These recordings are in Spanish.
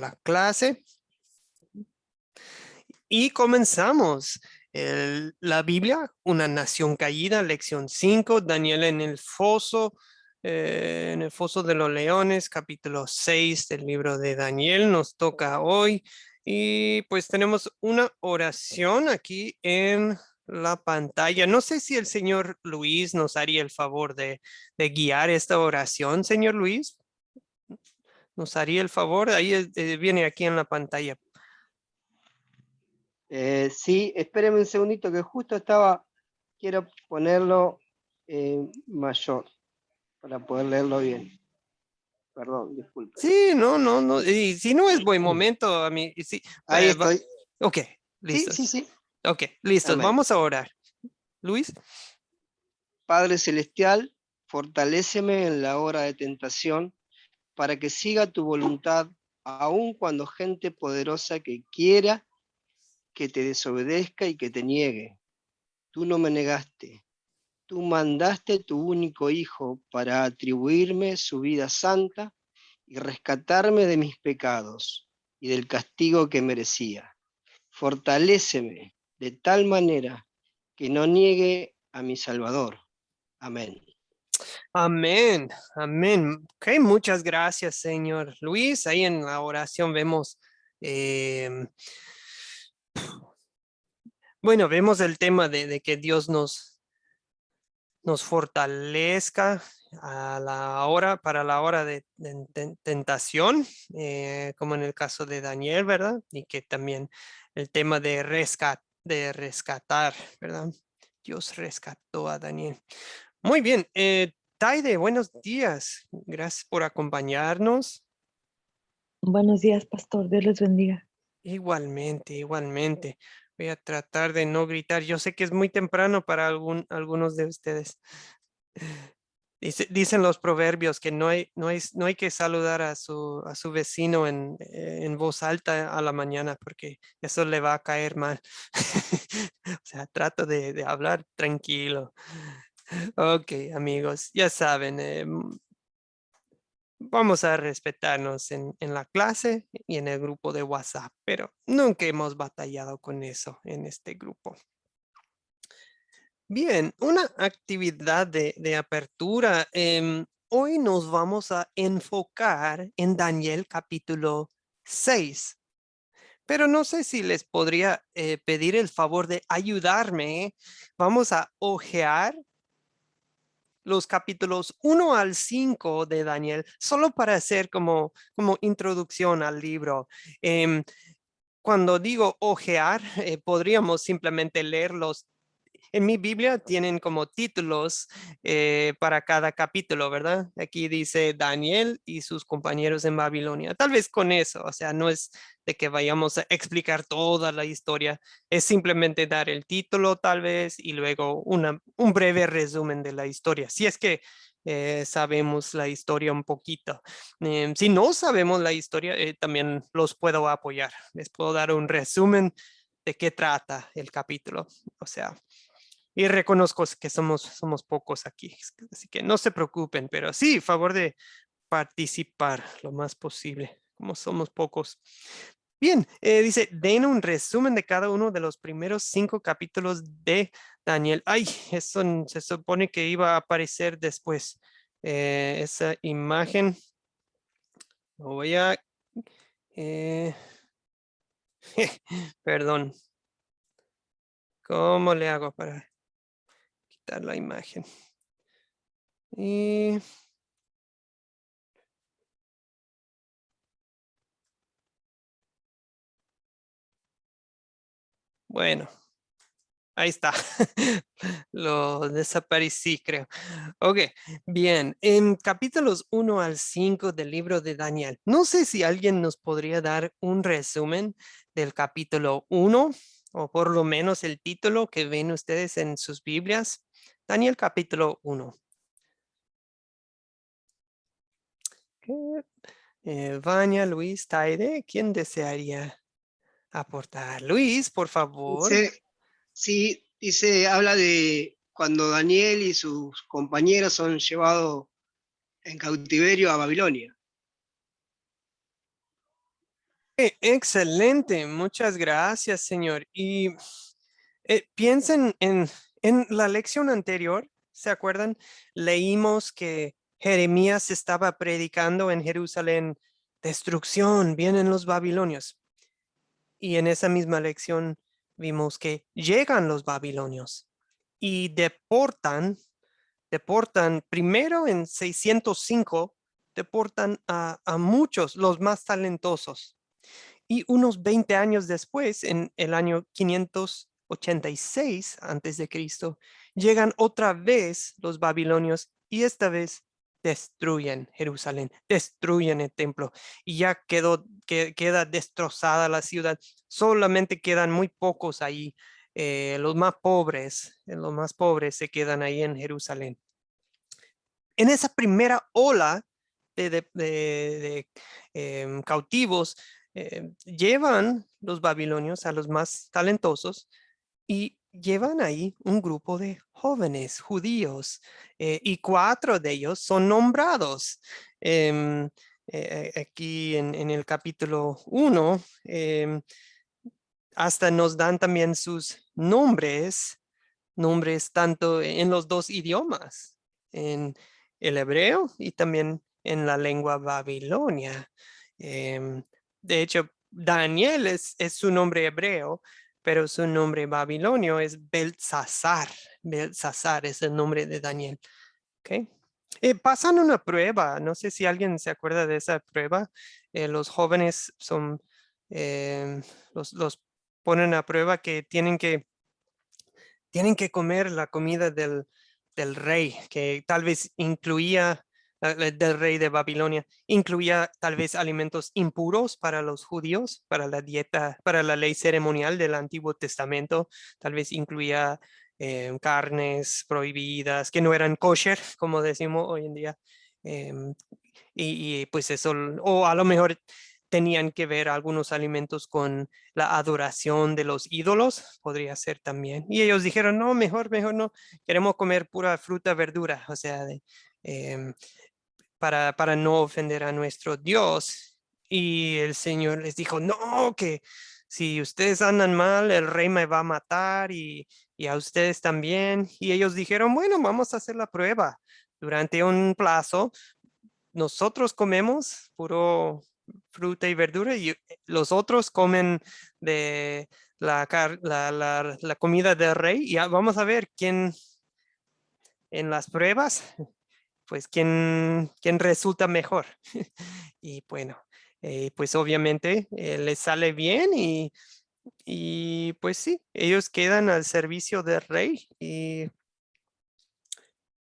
la clase y comenzamos. La Biblia, una nación caída, lección 5, Daniel en el foso de los leones, capítulo 6 del libro de Daniel, nos toca hoy. Y pues tenemos una oración aquí en la pantalla. No sé si el señor Luis nos haría el favor de guiar esta oración, señor Luis. ¿Nos haría el favor? Ahí viene aquí en la pantalla. Sí, espéreme un segundito que justo quiero ponerlo mayor para poder leerlo bien. Perdón, disculpe. Sí, no. Y si no es buen momento, a mí, sí. Ahí estoy. Ok, Sí, listos. sí, sí. Ok, listos. Amén. Vamos a orar. Luis. Padre Celestial, fortaléceme en la hora de tentación para que siga tu voluntad, aun cuando gente poderosa que quiera que te desobedezca y que te niegue. Tú no me negaste. Tú mandaste tu único Hijo para atribuirme su vida santa y rescatarme de mis pecados y del castigo que merecía. Fortaléceme de tal manera que no niegue a mi Salvador. Amén. Amén, amén. Ok, muchas gracias, señor Luis. Ahí en la oración vemos, bueno, vemos el tema de que Dios nos fortalezca a la hora, para la hora de tentación, como en el caso de Daniel, ¿verdad? Y que también el tema de rescatar, ¿verdad? Dios rescató a Daniel. Muy bien, Taide, buenos días. Gracias por acompañarnos. Buenos días, pastor. Dios les bendiga. Igualmente, igualmente. Voy a tratar de no gritar. Yo sé que es muy temprano para algunos de ustedes. Dicen los proverbios que no hay que saludar a su vecino en voz alta a la mañana porque eso le va a caer mal. O sea, trato de hablar tranquilo. Ok, amigos, ya saben, vamos a respetarnos en la clase y en el grupo de WhatsApp, pero nunca hemos batallado con eso en este grupo. Bien, una actividad de apertura. Hoy nos vamos a enfocar en Daniel capítulo 6, pero no sé si les podría pedir el favor de ayudarme. Vamos a hojear los capítulos 1 al 5 de Daniel, solo para hacer como introducción al libro. Cuando digo hojear, podríamos simplemente leerlos. En mi Biblia tienen como títulos para cada capítulo, ¿verdad? Aquí dice Daniel y sus compañeros en Babilonia. Tal vez con eso, o sea, no es de que vayamos a explicar toda la historia, es simplemente dar el título tal vez y luego un breve resumen de la historia. Si es que sabemos la historia un poquito. Si no sabemos la historia, también los puedo apoyar. Les puedo dar un resumen de qué trata el capítulo. O sea, y reconozco que somos pocos aquí, así que no se preocupen, pero sí, favor de participar lo más posible, como somos pocos. Bien, dice, den un resumen de cada uno de los primeros 5 capítulos de Daniel. Ay, eso se supone que iba a aparecer después. Esa imagen, lo voy a... eh, perdón, ¿cómo le hago para quitar la imagen? Y... bueno, ahí está. Lo desaparecí, creo. Ok, bien. En capítulos 1 al 5 del libro de Daniel, no sé si alguien nos podría dar un resumen del capítulo 1 o por lo menos el título que ven ustedes en sus Biblias. Daniel capítulo 1. Vania, Luis, Taide, ¿quién desearía aportar? Luis, por favor. Habla de cuando Daniel y sus compañeros son llevados en cautiverio a Babilonia. Excelente, muchas gracias, señor. Y piensen en la lección anterior, ¿se acuerdan? Leímos que Jeremías estaba predicando en Jerusalén, destrucción, vienen los babilonios. Y en esa misma lección vimos que llegan los babilonios y deportan primero en 605, deportan a muchos, los más talentosos. Y unos 20 años después, en el año 586 antes de Cristo, llegan otra vez los babilonios y esta vez destruyen Jerusalén, destruyen el templo y ya queda destrozada la ciudad. Solamente quedan muy pocos ahí. Los más pobres se quedan ahí en Jerusalén. En esa primera ola de cautivos, llevan los babilonios a los más talentosos y llevan ahí un grupo de jóvenes judíos y 4 de ellos son nombrados. Em, Aquí en el capítulo 1, hasta nos dan también sus nombres tanto en los dos idiomas, en el hebreo y también en la lengua babilonia. De hecho, Daniel es su nombre hebreo, pero su nombre babilonio es Beltsasar. Beltsasar es el nombre de Daniel. ¿Okay? Pasan una prueba, no sé si alguien se acuerda de esa prueba. Los jóvenes los ponen a prueba que tienen que comer la comida del rey, que tal vez incluía, del rey de Babilonia, incluía tal vez alimentos impuros para los judíos, para la dieta, para la ley ceremonial del Antiguo Testamento, tal vez incluía carnes prohibidas, que no eran kosher, como decimos hoy en día. em, pues eso, o a lo mejor tenían que ver algunos alimentos con la adoración de los ídolos, podría ser también. Y ellos dijeron, no, mejor no, queremos comer pura fruta, verdura, o sea, em, para no ofender a nuestro Dios. Y el Señor les dijo, no, que si ustedes andan mal, el rey me va a matar y a ustedes también. Y ellos dijeron, bueno, vamos a hacer la prueba. Durante un plazo, nosotros comemos puro fruta y verdura y los otros comen de la comida del rey y vamos a ver quién en las pruebas, pues quién resulta mejor. Y bueno, pues obviamente les sale bien y pues sí, ellos quedan al servicio del rey y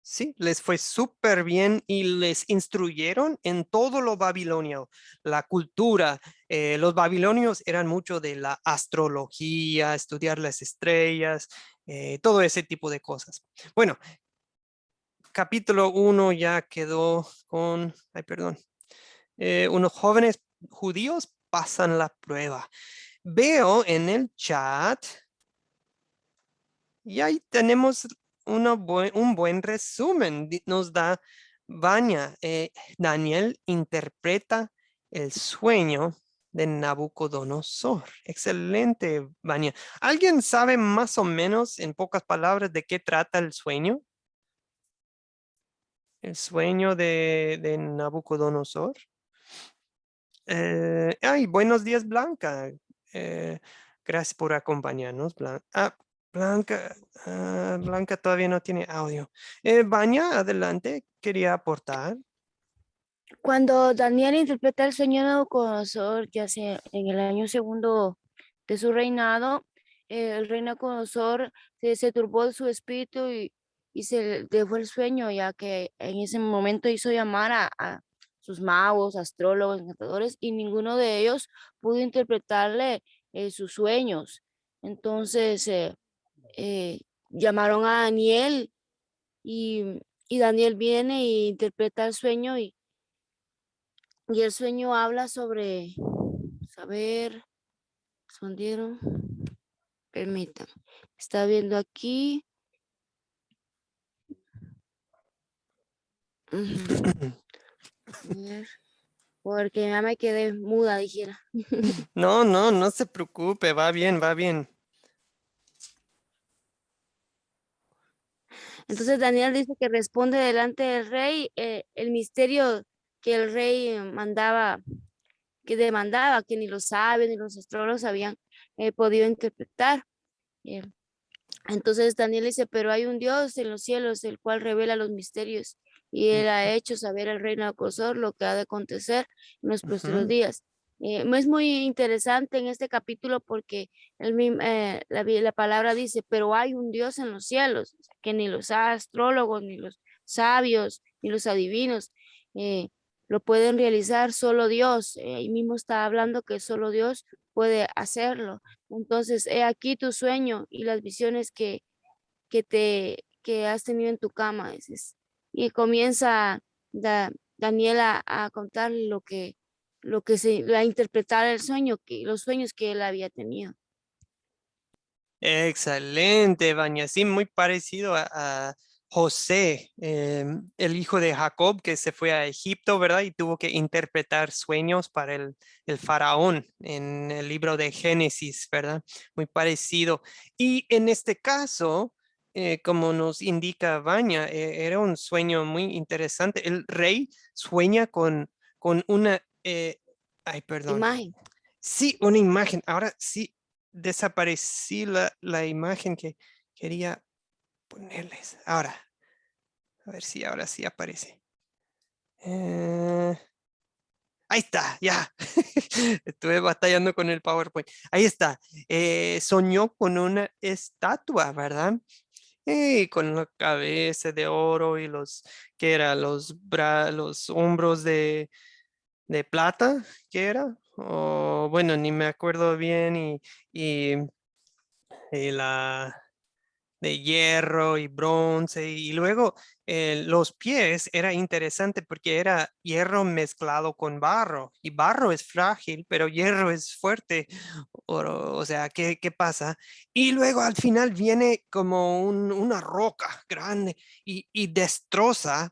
sí, les fue súper bien y les instruyeron en todo lo babilonio, la cultura. Los babilonios eran mucho de la astrología, estudiar las estrellas, todo ese tipo de cosas. Bueno, capítulo 1 ya quedó con, ay, perdón, unos jóvenes judíos pasan la prueba. Veo en el chat y ahí tenemos un buen resumen. Nos da Vania. Daniel interpreta el sueño de Nabucodonosor. Excelente, Vania. ¿Alguien sabe más o menos, en pocas palabras, de qué trata el sueño? El sueño de Nabucodonosor. Buenos días, Blanca. Eh, Gracias por acompañarnos, Blanca. Blanca todavía no tiene audio. Vania, adelante, quería aportar. Cuando Daniel interpreta el sueño de Nabucodonosor, ya sea en el año segundo de su reinado, el rey Nabucodonosor se turbó de su espíritu y se le fue el sueño, ya que en ese momento hizo llamar a sus magos, astrólogos, encantadores, y ninguno de ellos pudo interpretarle sus sueños. Entonces llamaron a Daniel y Daniel viene e interpreta el sueño y el sueño habla sobre saber, respondieron, permítanme, está viendo aquí. Ujú. A ver. porque ya me quedé muda, dijera. No, no, no se preocupe, va bien, va bien. Entonces Daniel dice que responde delante del rey el misterio que el rey mandaba, que demandaba, que ni los sabios ni los astrólogos habían podido interpretar. Eh, Entonces Daniel dice, pero hay un Dios en los cielos, el cual revela los misterios, y él ha hecho saber al rey Nabucodonosor lo que ha de acontecer en los próximos Ujú. días. Es muy interesante en este capítulo porque la palabra dice, pero hay un Dios en los cielos, o sea, que ni los astrólogos, ni los sabios, ni los adivinos eh, lo pueden realizar, solo Dios. Ahí mismo está hablando que solo Dios puede hacerlo. Entonces, he aquí tu sueño y las visiones que has tenido en tu cama, dices. Y comienza Daniel a contar a interpretar el sueño, los sueños que él había tenido. Excelente, Vania. Sí, muy parecido a José, el hijo de Jacob, que se fue a Egipto, ¿verdad? Y tuvo que interpretar sueños para el faraón en el libro de Génesis, ¿verdad? Muy parecido. Y en este caso, como nos indica Vania, era un sueño muy interesante. El rey sueña con una... ay, perdón. Imagen. Sí, una imagen. Ahora sí, desaparecí la imagen que quería ponerles. Ahora, a ver si ahora sí aparece. Eh, ahí está, ya. Estuve batallando con el PowerPoint. Ahí está. Soñó con una estatua, ¿verdad? Con la cabeza de oro y ¿qué era? Los hombros de plata, ¿qué era? O bueno, ni me acuerdo bien y la de hierro y bronce y luego los pies era interesante porque era hierro mezclado con barro y barro es frágil, pero hierro es fuerte. O sea, ¿qué pasa? Y luego al final viene como una roca grande y destroza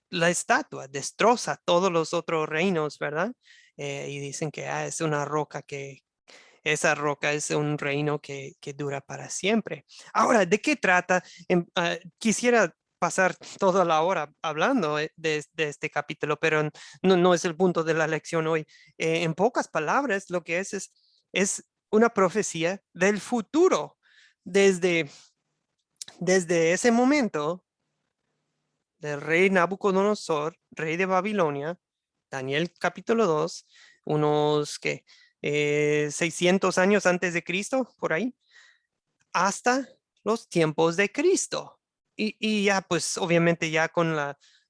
la estatua, destroza todos los otros reinos, ¿verdad? Y dicen que es una roca esa roca es un reino que dura para siempre. Ahora, ¿de qué trata? Quisiera pasar toda la hora hablando de este capítulo, pero no es el punto de la lección hoy. En pocas palabras, lo que es una profecía del futuro. Desde, desde ese momento del rey Nabucodonosor, rey de Babilonia, Daniel capítulo 2, unos que 600 años antes de Cristo, por ahí, hasta los tiempos de Cristo. Y ya, pues obviamente ya con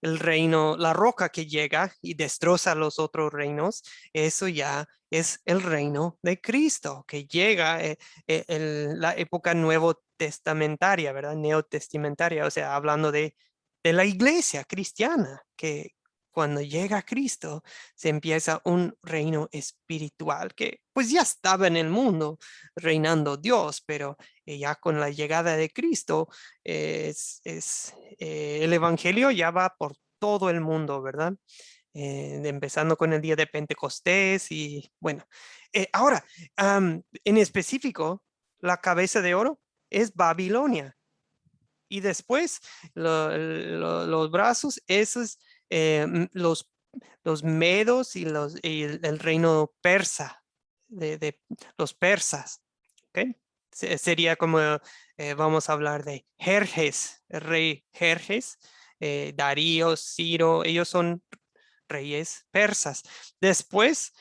el reino, la roca que llega y destroza los otros reinos, eso ya es el reino de Cristo, que llega la época nuevo testamentaria, ¿verdad? Neotestamentaria, o sea, hablando de la iglesia cristiana, que cuando llega Cristo se empieza un reino espiritual que pues ya estaba en el mundo reinando Dios, pero ya con la llegada de Cristo el Evangelio ya va por todo el mundo, ¿verdad? Empezando con el día de Pentecostés y bueno, ahora, en específico, la cabeza de oro es Babilonia y después los brazos, esos, los medos y el reino persa, de los persas, ¿ok? Sería como, vamos a hablar de Jerjes, el rey Jerjes, Darío, Ciro, ellos son reyes persas. Después,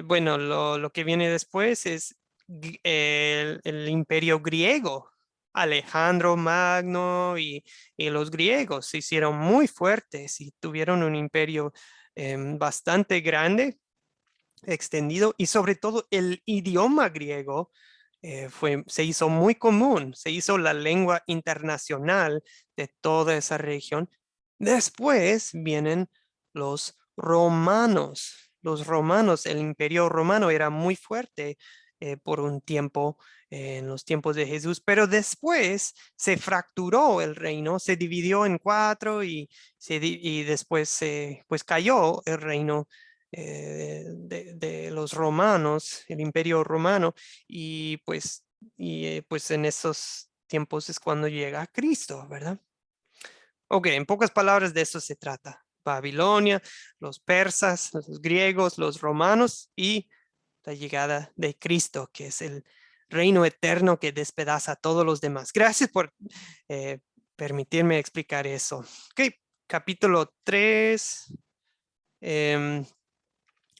bueno, lo que viene después es el imperio griego. Alejandro Magno y los griegos se hicieron muy fuertes y tuvieron un imperio bastante grande, extendido, y sobre todo el idioma griego se hizo muy común, se hizo la lengua internacional de toda esa región. Después vienen los romanos. Los romanos, el imperio romano era muy fuerte por un tiempo en los tiempos de Jesús, pero después se fracturó el reino, se dividió en 4 y después pues cayó el reino de los romanos, el imperio romano, y pues en esos tiempos es cuando llega Cristo, ¿verdad? Ok, en pocas palabras de eso se trata. Babilonia, los persas, los griegos, los romanos y la llegada de Cristo, que es el reino eterno que despedaza a todos los demás. Gracias por permitirme explicar eso. Ok, capítulo 3.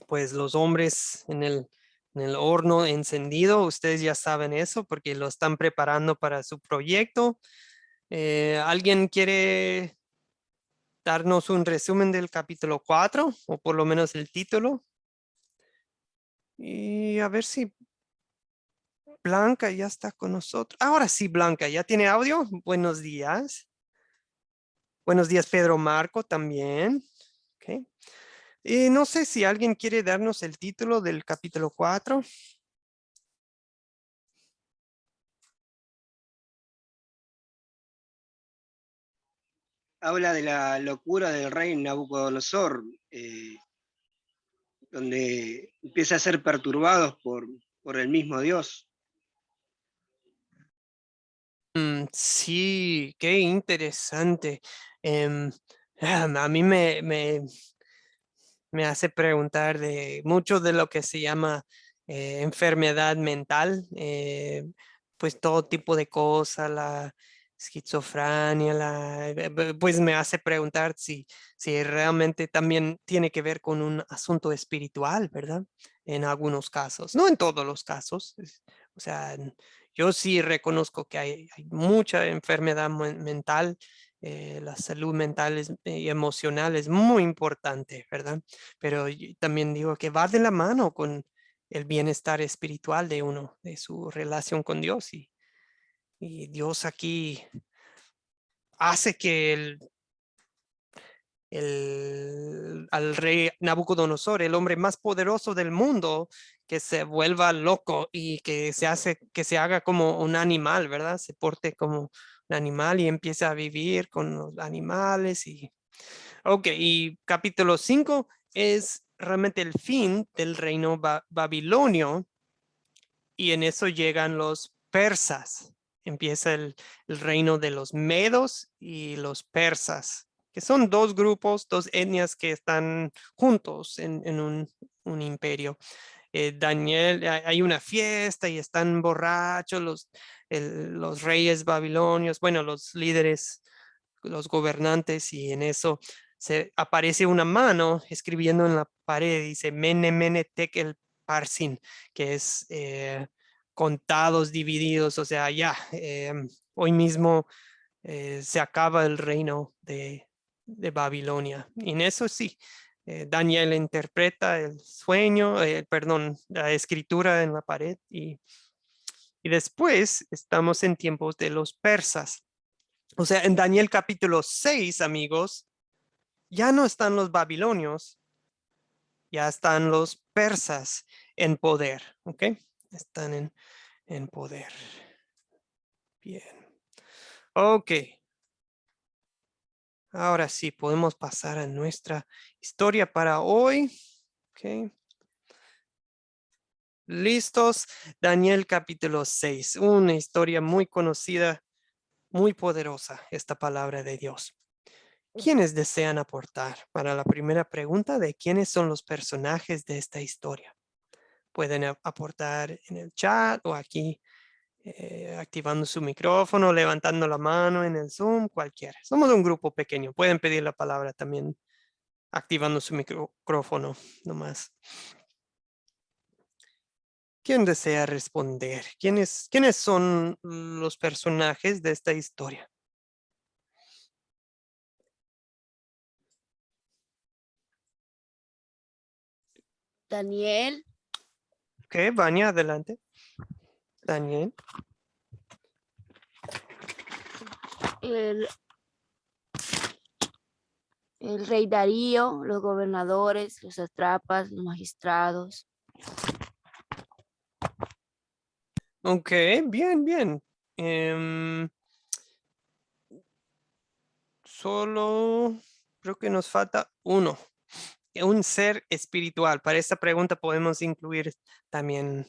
Pues los hombres en el horno encendido, ustedes ya saben eso porque lo están preparando para su proyecto. ¿Alguien quiere darnos un resumen del capítulo 4 o por lo menos el título? Y a ver si Blanca ya está con nosotros. Ahora sí, Blanca, ¿ya tiene audio? Buenos días. Buenos días, Pedro Marco, también. Okay. Y no sé si alguien quiere darnos el título del capítulo 4. Habla de la locura del rey Nabucodonosor, donde empieza a ser perturbados por el mismo Dios. Sí, qué interesante. A mí me hace preguntar de mucho de lo que se llama enfermedad mental, pues todo tipo de cosas, la esquizofrenia, pues me hace preguntar si realmente también tiene que ver con un asunto espiritual, ¿verdad? En algunos casos, no en todos los casos. O sea, yo sí reconozco que hay mucha enfermedad mental. La salud mental y emocional es muy importante, ¿verdad? Pero yo también digo que va de la mano con el bienestar espiritual de uno, de su relación con Dios. Y Dios aquí hace que al rey Nabucodonosor, el hombre más poderoso del mundo, que se vuelva loco y que se haga como un animal, ¿verdad? Se porte como un animal y empieza a vivir con los animales. Ok, y capítulo 5 es realmente el fin del reino babilonio y en eso llegan los persas. Empieza el reino de los medos y los persas, que son dos grupos, dos etnias que están juntos en un imperio. Daniel, hay una fiesta y están borrachos los reyes babilonios, bueno, los líderes, los gobernantes, y en eso se aparece una mano escribiendo en la pared, dice Mene Mene Tekel Parsin, que es contados, divididos, o sea, ya, hoy mismo se acaba el reino de Babilonia. Y en eso sí, Daniel interpreta el sueño, perdón, la escritura en la pared y después estamos en tiempos de los persas. O sea, en Daniel capítulo 6, amigos, ya no están los babilonios, ya están los persas en poder, ¿ok? Están en poder. Bien. Ok. Ahora sí, podemos pasar a nuestra historia para hoy. Ok. ¿Listos? Daniel capítulo 6, una historia muy conocida, muy poderosa, esta palabra de Dios. ¿Quiénes desean aportar para la primera pregunta de quiénes son los personajes de esta historia? Pueden aportar en el chat o aquí activando su micrófono, levantando la mano en el Zoom, cualquiera. Somos un grupo pequeño, pueden pedir la palabra también activando su micrófono nomás. ¿Quién desea responder? ¿Quiénes son los personajes de esta historia? Daniel, Ok, Vania, adelante. Daniel. el, el rey Darío, los gobernadores, los satrapas, los magistrados. Ok, bien, bien. Solo creo que nos falta uno. Un ser espiritual. Para esta pregunta podemos incluir también,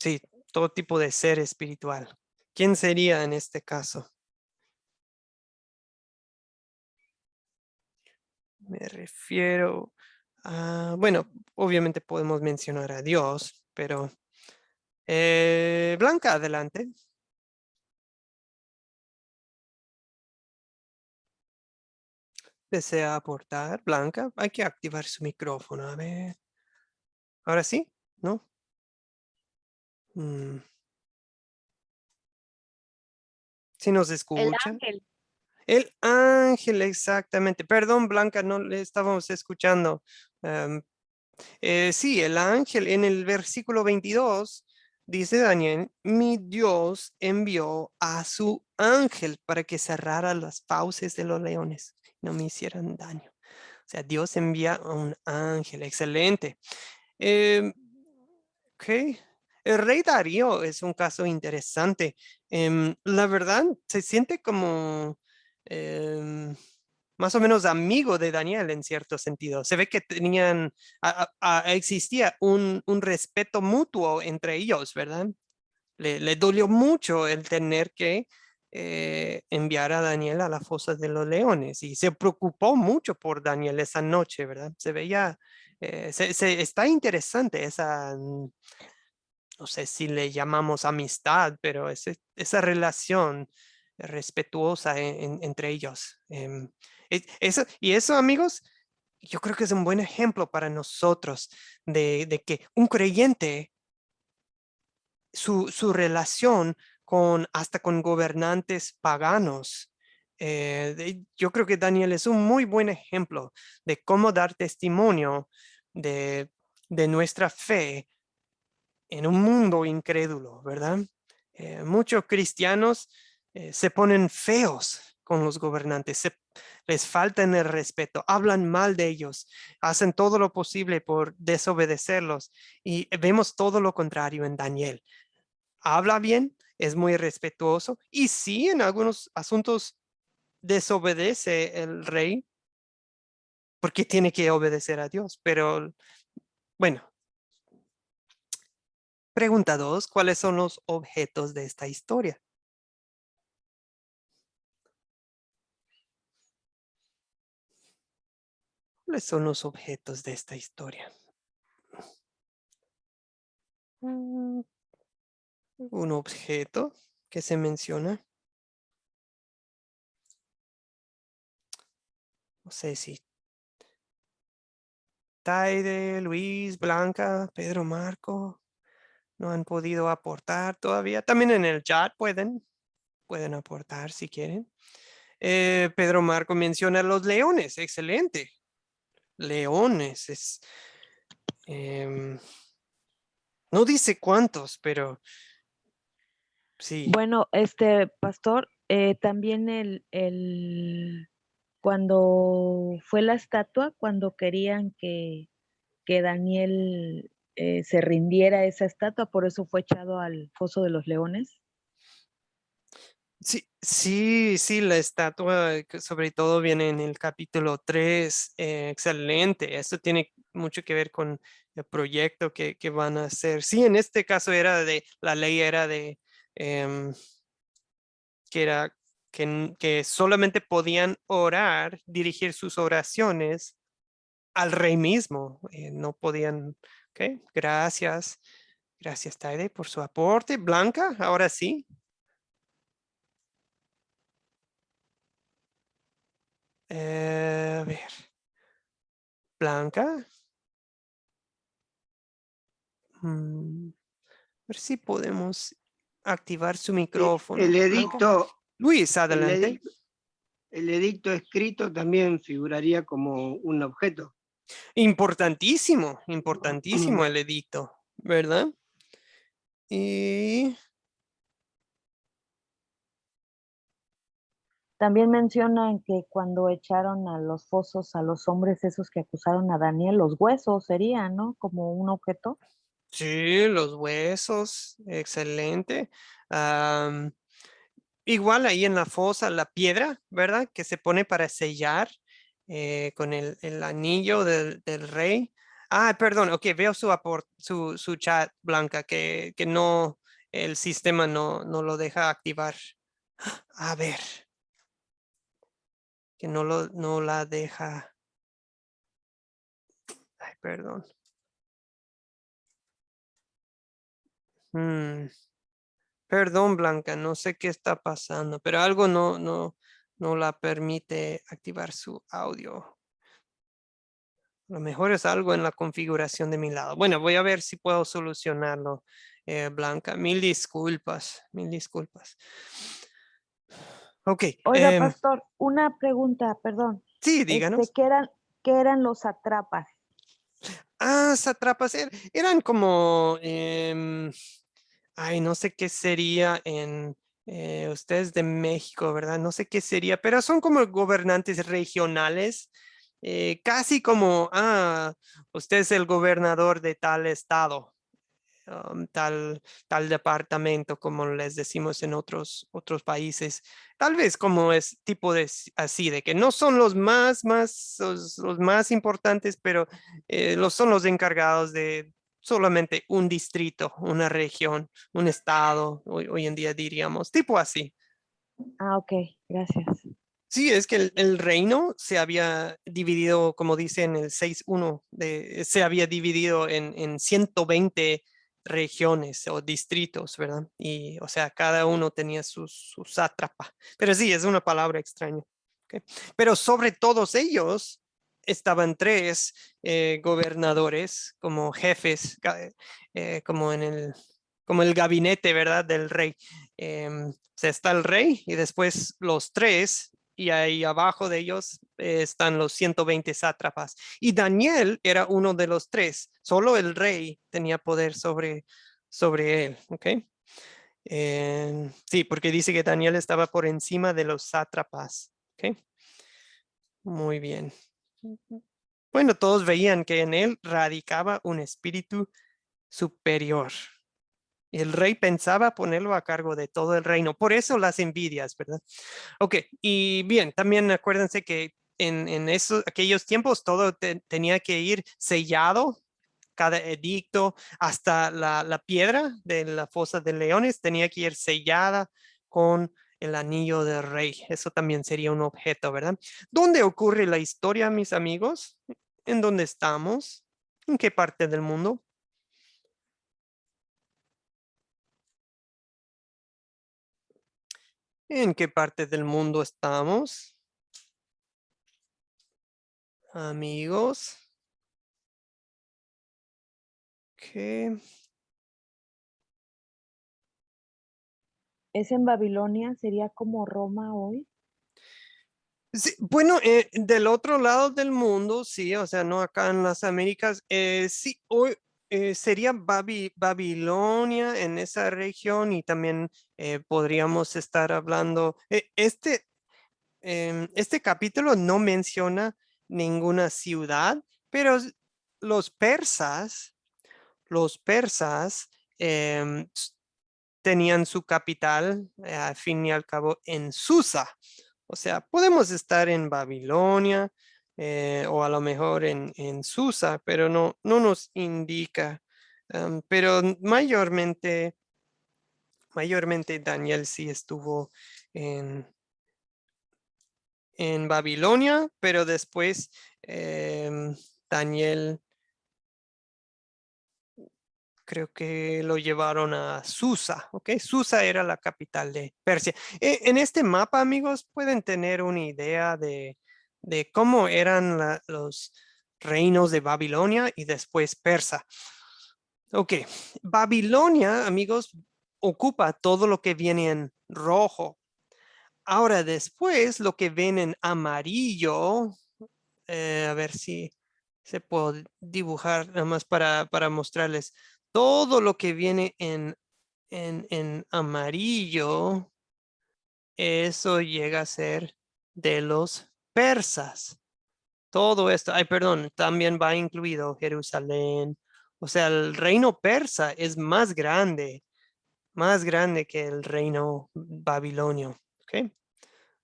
sí, todo tipo de ser espiritual. ¿Quién sería en este caso? Me refiero a, bueno, obviamente podemos mencionar a Dios, pero Blanca, adelante. ¿Desea aportar, Blanca? Hay que activar su micrófono, a ver. ¿Ahora sí? ¿No? Mm. ¿Sí nos El escuchan? ángel. El ángel, exactamente. Perdón, Blanca, no le estábamos escuchando. Em, sí, el ángel en el versículo 22 dice Daniel, mi Dios envió a su ángel para que cerrara las fauces de los leones, no me hicieran daño. O sea, Dios envía a un ángel, excelente. Em, ok, el rey Darío es un caso interesante. La verdad, se siente como em, más o menos amigo de Daniel en cierto sentido. Se ve que tenían, existía un respeto mutuo entre ellos, ¿verdad? Le dolió mucho el tener que enviar a Daniel a las fosas de los leones y se preocupó mucho por Daniel esa noche, ¿verdad? Se veía, está interesante esa, no sé si le llamamos amistad, pero esa relación respetuosa entre ellos. Y eso, amigos, yo creo que es un buen ejemplo para nosotros de que un creyente, su relación hasta con gobernantes paganos. Yo creo que Daniel es un muy buen ejemplo de cómo dar testimonio de nuestra fe en un mundo incrédulo, ¿verdad? Muchos cristianos se ponen feos con los gobernantes, les faltan el respeto, hablan mal de ellos, hacen todo lo posible por desobedecerlos y vemos todo lo contrario en Daniel. Habla bien, es muy respetuoso y sí, en algunos asuntos desobedece el rey porque tiene que obedecer a Dios, pero bueno. Pregunta 2. ¿Cuáles son los objetos de esta historia? ¿Cuáles son los objetos de esta historia? Un objeto que se menciona. No sé si Taide, Luis, Blanca, Pedro, Marco no han podido aportar todavía. También en el chat pueden aportar si quieren. Pedro Marco menciona los leones. Excelente. Leones. Em, no dice cuántos, pero sí. Bueno, pastor, también cuando fue la estatua, cuando querían que Daniel se rindiera a esa estatua, por eso fue echado al foso de los leones. Sí, sí, sí, la estatua que sobre todo viene en el capítulo 3. Excelente. Esto tiene mucho que ver con el proyecto que van a hacer. Sí, en este caso la ley era em, que era que solamente podían orar, dirigir sus oraciones al rey mismo. No podían, ok, gracias. Gracias, Taide, por su aporte. Blanca, ahora sí. A ver. Blanca. A ver si podemos activar su El micrófono. Blanca. edicto, Luis, el adelante. edicto, el edicto escrito también figuraría como un objeto. Importantísimo, importantísimo el edicto, ¿verdad? Y También mencionan que cuando echaron a los fosos a los hombres esos que acusaron a Daniel, los huesos serían, ¿no? Como un objeto. Sí, los huesos, excelente. Igual ahí en la fosa, la piedra, ¿verdad? Que se pone para sellar con el anillo del rey. Ah, perdón, ok, veo su chat, Blanca, que no, el sistema no lo deja activar. A ver, que no la deja. Ay, perdón. Mm, Perdón, Blanca, no sé qué está pasando, pero algo no la permite activar su audio. A lo mejor es algo en la configuración de mi lado. Bueno, voy a ver si puedo solucionarlo, Blanca. Mil disculpas, mil disculpas. Ok, Oiga, pastor, una pregunta, perdón. sí, díganos. ¿Qué eran los atrapas? Ah, sátrapas eran como, ay, no sé qué sería en, ustedes de México, ¿verdad? No sé qué sería, pero son como gobernantes regionales, casi como, usted es el gobernador de tal estado, tal departamento, como les decimos en otros países. Tal vez como es tipo de así, de que no son los más importantes, pero son los encargados de solamente un distrito, una región, un estado, hoy en día diríamos, tipo así. Ah, ok, gracias. Sí, es que el reino se había dividido, como dice en el 6.1, se había dividido en 120 regiones o distritos, ¿verdad? Y, o sea, cada uno tenía su sátrapa. Pero sí, es una palabra extraña. ¿Ok? Pero sobre todos ellos estaban tres gobernadores como jefes, como el gabinete, ¿verdad? Del rey. O sea, está el rey y después los tres y ahí abajo de ellos están los 120 sátrapas. Y Daniel era uno de los tres. Solo el rey tenía poder sobre él. ¿Ok? Sí, porque dice que Daniel estaba por encima de los sátrapas. ¿Ok? Muy bien. Bueno, todos veían que en él radicaba un espíritu superior. Y el rey pensaba ponerlo a cargo de todo el reino. Por eso las envidias, ¿verdad? Ok, y bien, también acuérdense que en aquellos tiempos todo tenía que ir sellado, cada edicto, hasta la piedra de la fosa de leones tenía que ir sellada con el anillo del rey. Eso también sería un objeto, ¿verdad? ¿Dónde ocurre la historia, mis amigos? ¿En dónde estamos? ¿En qué parte del mundo? ¿En qué parte del mundo estamos, amigos? ¿Qué? ¿Es en Babilonia? ¿Sería como Roma hoy? Sí, bueno, del otro lado del mundo, sí, o sea, no acá en las Américas, sí, hoy sería Babilonia en esa región y también podríamos estar hablando, este capítulo no menciona ninguna ciudad, pero los persas, los persas tenían su capital, al fin y al cabo, en Susa. O sea, podemos estar en Babilonia o a lo mejor en Susa, pero no nos indica. Pero mayormente Daniel sí estuvo en, en Babilonia, pero después Daniel creo que lo llevaron a Susa, ¿ok? Susa era la capital de Persia. En este mapa, amigos, pueden tener una idea de cómo eran los reinos de Babilonia y después Persa. Ok, Babilonia, amigos, ocupa todo lo que viene en rojo. Ahora después, lo que ven en amarillo, a ver si se puede dibujar nada más para mostrarles todo lo que viene en amarillo, eso llega a ser de los persas. Todo esto, ay, perdón, también va incluido Jerusalén, O sea, el reino persa es más grande que el reino babilonio. ¿Ok?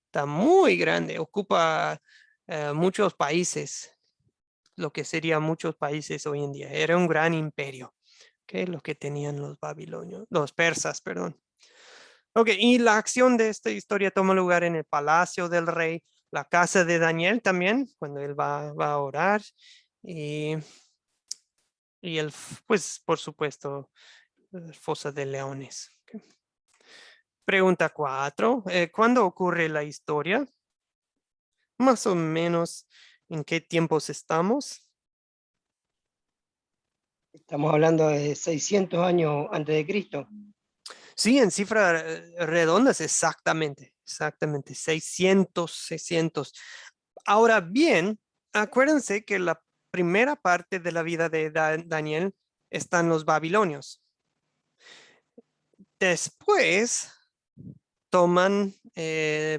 Está muy grande, ocupa muchos países, lo que serían muchos países hoy en día. Era un gran imperio, ¿ok? Lo que tenían los babilonios, los persas, perdón. Ok, y la acción de esta historia toma lugar en el palacio del rey, la casa de Daniel también, cuando él va a orar. Y él, pues, por supuesto, fosa de leones. Ok. Pregunta 4. ¿Cuándo ocurre la historia? Más o menos, ¿en qué tiempos estamos? Estamos hablando de 600 años antes de Cristo. Sí, en cifras redondas, exactamente, 600. Ahora bien, acuérdense que la primera parte de la vida de Daniel están los babilonios. Después toman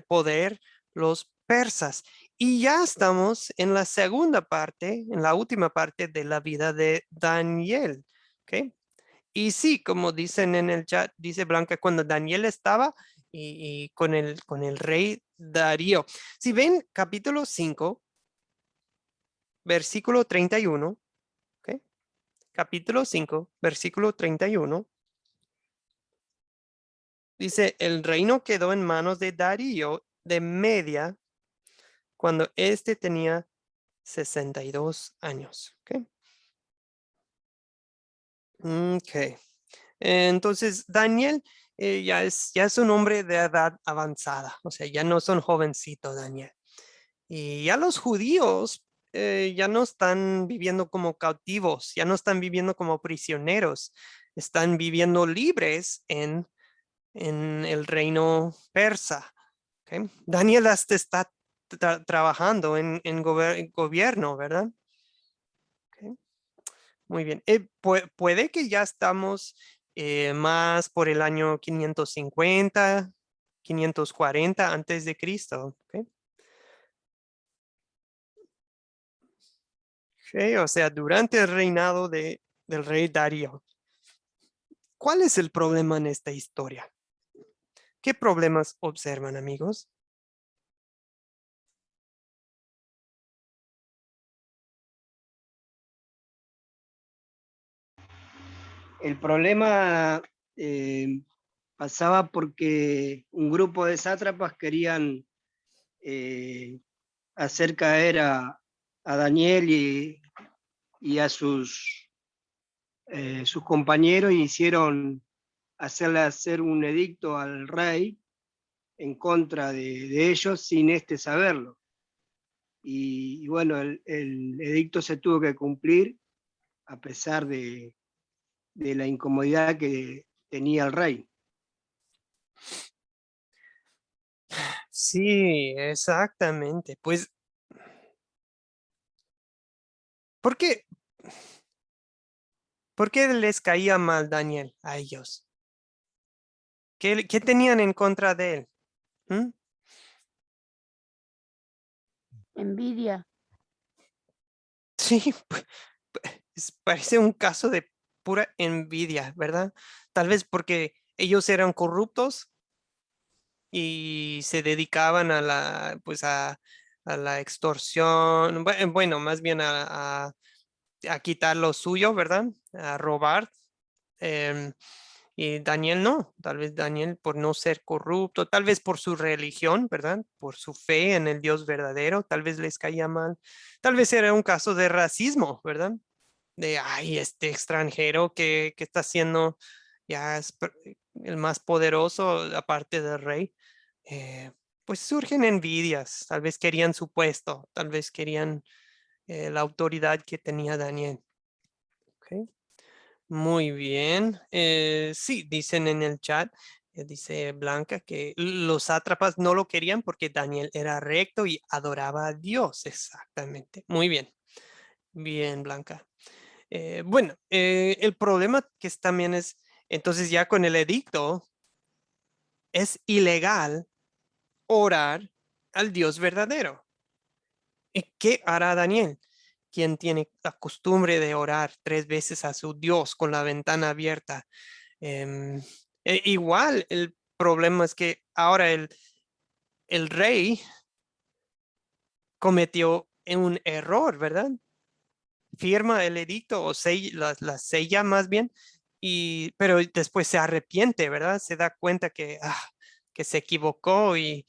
poder los persas. Y ya estamos en la segunda parte, en la última parte de la vida de Daniel. ¿Ok? Y sí, como dicen en el chat, dice Blanca, cuando Daniel estaba y con el rey Darío. Si ven capítulo 5, versículo 31, ¿ok? Capítulo 5, versículo 31. Dice, el reino quedó en manos de Darío de Media cuando éste tenía 62 años. ¿Ok? Ok. Entonces, Daniel ya es un hombre de edad avanzada, o sea, ya no son jovencito Daniel. Y ya los judíos ya no están viviendo como cautivos, ya no están viviendo como prisioneros, están viviendo libres en el reino persa. ¿Ok? Daniel hasta está trabajando en gobierno, ¿verdad? ¿Ok? Muy bien. Puede que ya estamos más por el año 550, 540 antes de Cristo. ¿Ok? Ok, o sea, durante el reinado del rey Darío. ¿Cuál es el problema en esta historia? ¿Qué problemas observan, amigos? El problema pasaba porque un grupo de sátrapas querían hacer caer a Daniel y a sus compañeros y hicieron hacerle hacer un edicto al rey en contra de ellos sin saberlo. Y bueno, el edicto se tuvo que cumplir a pesar de la incomodidad que tenía el rey. Sí, exactamente. Pues, ¿por qué? ¿Por qué les caía mal Daniel a ellos? ¿Qué tenían en contra de él? ¿Mm? Envidia. Sí, parece un caso de pura envidia, ¿verdad? Tal vez porque ellos eran corruptos y se dedicaban a pues a la extorsión, bueno, más bien a quitar lo suyo, ¿verdad? A robar. Em, y Daniel no, tal vez Daniel por no ser corrupto, tal vez por su religión, ¿verdad? Por su fe en el Dios verdadero, tal vez les caía mal. Tal vez era un caso de racismo, ¿verdad? De, ay, este extranjero que está siendo ya es el más poderoso, aparte del rey. Eh, pues surgen envidias, tal vez querían su puesto, tal vez querían la autoridad que tenía Daniel. Ok. Muy bien. Sí, dicen en el chat, dice Blanca, que los sátrapas no lo querían porque Daniel era recto y adoraba a Dios. Exactamente. Muy bien. Bien, Blanca. Bueno, el problema que también es, entonces ya con el edicto, es ilegal orar al Dios verdadero. ¿Y qué hará Daniel? quien tiene la costumbre de orar 3 veces a su Dios con la ventana abierta. Igual el problema es que ahora el rey cometió un error, ¿verdad? Firma el edicto o la sella más bien, pero después se arrepiente, ¿verdad? Se da cuenta que se equivocó y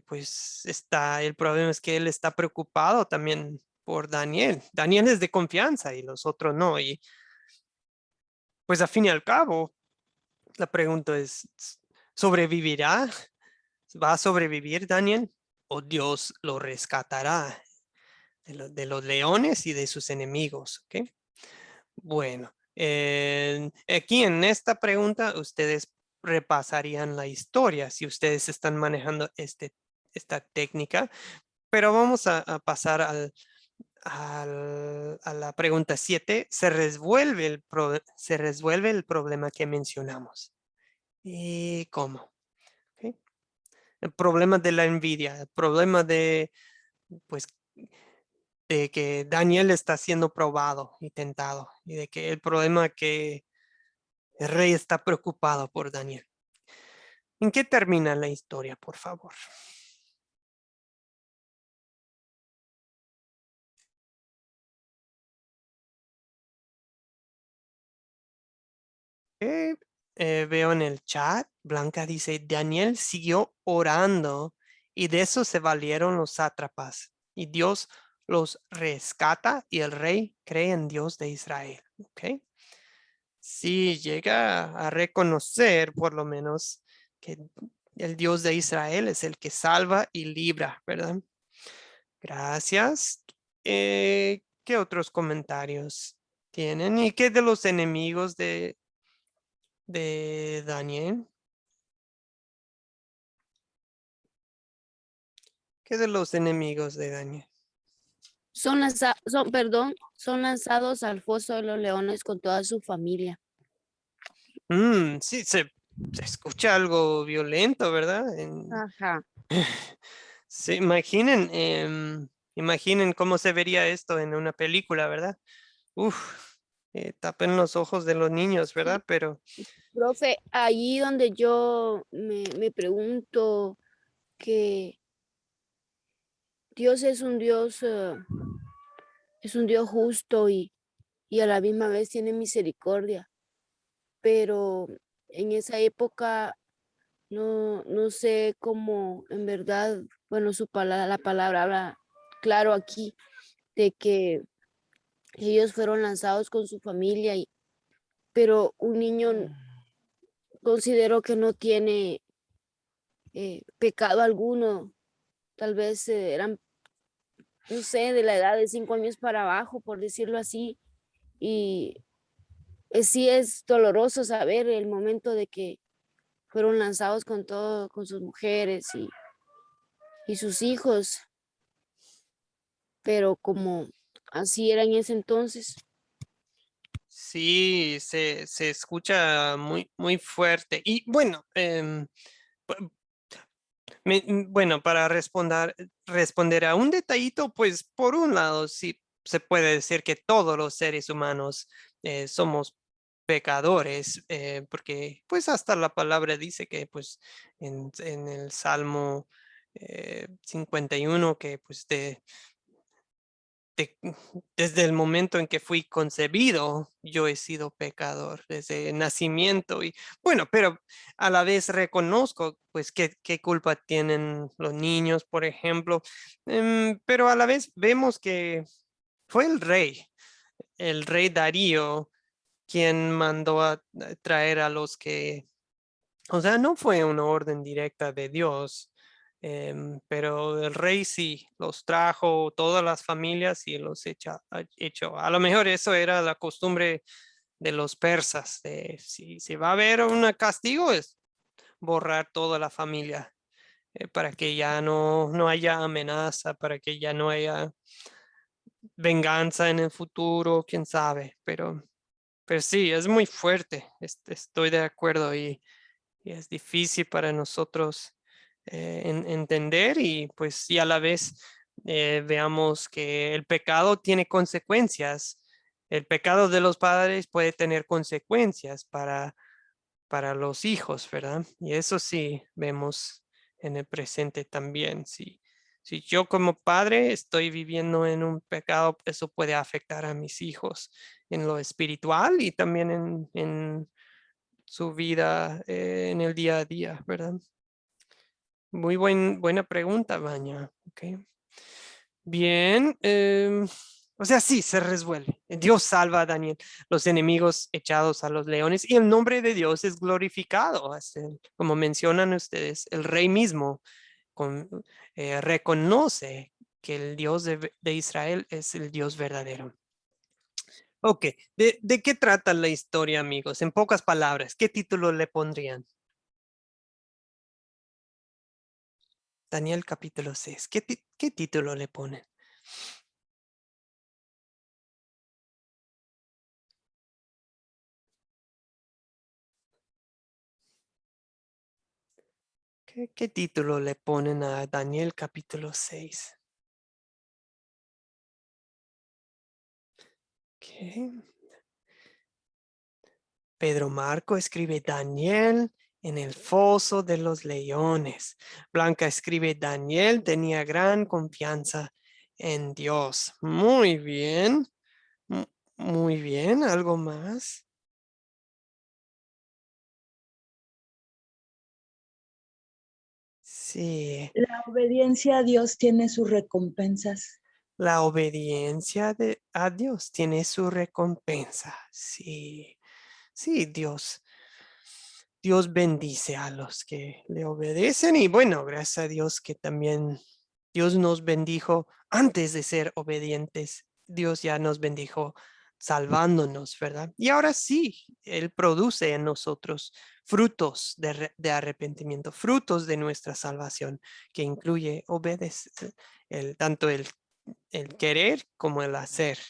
pues el problema es que él está preocupado también por Daniel. Daniel es de confianza y los otros no. Y pues a fin y al cabo, la pregunta es, ¿sobrevivirá? ¿Va a sobrevivir Daniel? ¿O Dios lo rescatará de los leones y de sus enemigos? ¿Ok? Bueno, aquí en esta pregunta ustedes repasarían la historia si ustedes están manejando esta técnica, pero vamos a pasar a la pregunta 7. Se resuelve el problema que mencionamos. ¿Y cómo? ¿Ok? El problema de la envidia, el problema pues, de que Daniel está siendo probado y tentado, y de que el problema que el rey está preocupado por Daniel. ¿En qué termina la historia, por favor? Veo en el chat, Blanca dice, Daniel siguió orando y de eso se valieron los sátrapas y Dios los rescata y el rey cree en Dios de Israel. ¿Ok? Sí, llega a reconocer por lo menos que el Dios de Israel es el que salva y libra, ¿verdad? Gracias. ¿Qué otros comentarios tienen? ¿Y qué de los enemigos de Daniel? ¿Qué de los enemigos de Daniel? Son lanzados al foso de los leones con toda su familia. Sí, se escucha algo violento, ¿verdad? Ajá. Sí, imaginen cómo se vería esto en una película, ¿verdad? Uf, tapen los ojos de los niños, ¿verdad? Pero Profe, allí donde yo me pregunto que Dios es un Dios justo y a la misma vez tiene misericordia, pero en esa época no sé cómo en verdad, bueno, la palabra habla claro aquí de que ellos fueron lanzados con su familia, pero un niño considero que no tiene pecado alguno, tal vez eran, no sé, de la edad de 5 años para abajo, por decirlo así, y sí es doloroso saber el momento de que fueron lanzados con todo, con sus mujeres y sus hijos, pero como así era en ese entonces. sí, se escucha muy, muy fuerte. Y bueno, bueno, para responder a un detallito, pues por un lado, sí se puede decir que todos los seres humanos somos pecadores, porque pues hasta la palabra dice que pues en el Salmo 51 que pues desde el momento en que fui concebido, yo he sido pecador desde nacimiento y bueno, pero a la vez reconozco pues qué culpa tienen los niños, por ejemplo, pero a la vez vemos que fue el rey Darío, quien mandó a traer a los que, o sea, no fue una orden directa de Dios, pero el rey sí los trajo todas las familias y los echó. A lo mejor eso era la costumbre de los persas. Si va a haber un castigo, es borrar toda la familia para que ya no haya amenaza, para que ya no haya venganza en el futuro, quién sabe. Pero sí, es muy fuerte. Estoy de acuerdo y es difícil para nosotros entender y pues y a la vez veamos que el pecado tiene consecuencias. El pecado de los padres puede tener consecuencias para los hijos, ¿verdad? Y eso sí vemos en el presente también. Si yo como padre estoy viviendo en un pecado, eso puede afectar a mis hijos en lo espiritual y también en su vida en el día a día, ¿verdad? Muy buena pregunta, Baña. Okay. Bien, o sea, sí, se resuelve. Dios salva a Daniel, los enemigos echados a los leones y el nombre de Dios es glorificado. Como mencionan ustedes, el rey mismo reconoce que el Dios de Israel es el Dios verdadero. Ok, ¿de qué trata la historia, amigos? En pocas palabras, ¿qué título le pondrían? Daniel capítulo 6. ¿Qué título le ponen? ¿Qué título le ponen a Daniel capítulo 6? Pedro Marco escribe Daniel en el foso de los leones. Blanca escribe Daniel tenía gran confianza en Dios. Muy bien. Muy bien. ¿Algo más? Sí. La obediencia a Dios tiene sus recompensas. La obediencia a Dios tiene su recompensa. Sí, sí, Dios bendice a los que le obedecen y bueno, gracias a Dios que también Dios nos bendijo antes de ser obedientes. Dios ya nos bendijo salvándonos, ¿verdad? Y ahora sí, Él produce en nosotros frutos de arrepentimiento, frutos de nuestra salvación, que incluye obedecer, tanto el querer como el hacer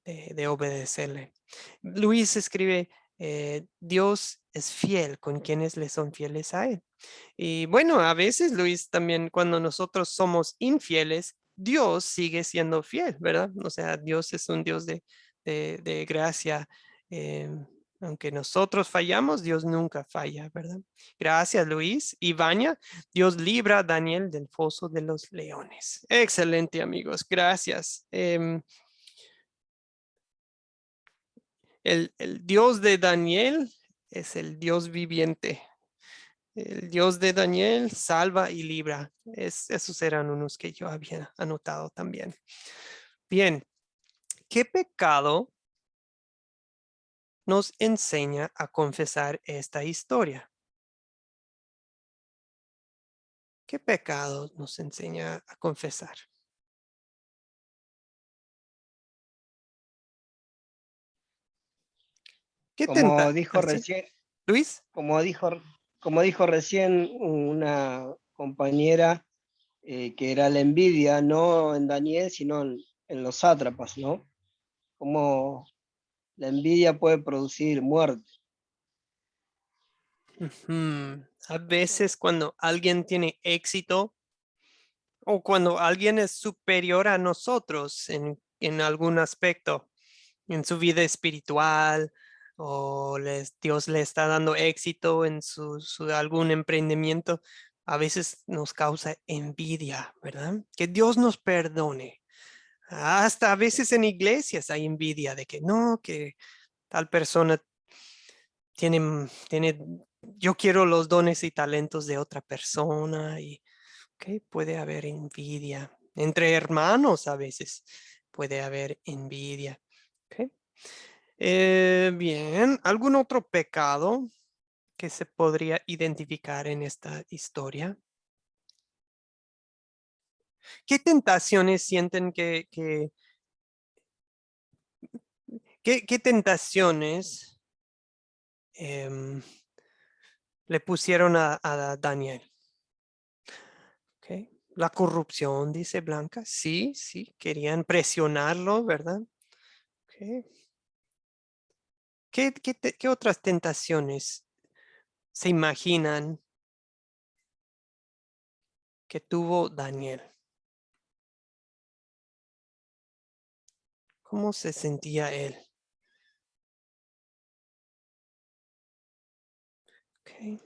de obedecerle. Luis escribe, Dios es fiel con quienes le son fieles a Él. Y bueno, a veces, Luis, también cuando nosotros somos infieles, Dios sigue siendo fiel, ¿verdad? O sea, Dios es un Dios de gracia. eh, Aunque nosotros fallamos, Dios nunca falla, ¿verdad? Gracias, Luis. Y Vania, Dios libra a Daniel del foso de los leones. Excelente, amigos. Gracias. El Dios de Daniel es el Dios viviente. El Dios de Daniel salva y libra. Esos eran unos que yo había anotado también. Bien, ¿qué pecado nos enseña a confesar esta historia? ¿Qué pecado nos enseña a confesar? ¿Qué Como dijo tentación? recién, Luis. como dijo, como dijo recién una compañera, que era la envidia, no en Daniel, sino en los sátrapas, ¿no? Como la envidia puede producir muerte. Ujú. A veces cuando alguien tiene éxito o cuando alguien es superior a nosotros en algún aspecto, en su vida espiritual, o Dios le está dando éxito en algún emprendimiento, a veces nos causa envidia, ¿verdad? Que Dios nos perdone. Hasta a veces en iglesias hay envidia de que no, que tal persona tiene, yo quiero los dones y talentos de otra persona y puede haber envidia. Entre hermanos a veces puede haber envidia. Ok. Bien, ¿algún otro pecado que se podría identificar en esta historia? ¿Qué tentaciones sienten qué tentaciones le pusieron a Daniel? Ok. La corrupción, dice Blanca. Sí, sí, querían presionarlo, ¿verdad? Ok. ¿Qué otras tentaciones se imaginan que tuvo Daniel? ¿Cómo se sentía él? Ok.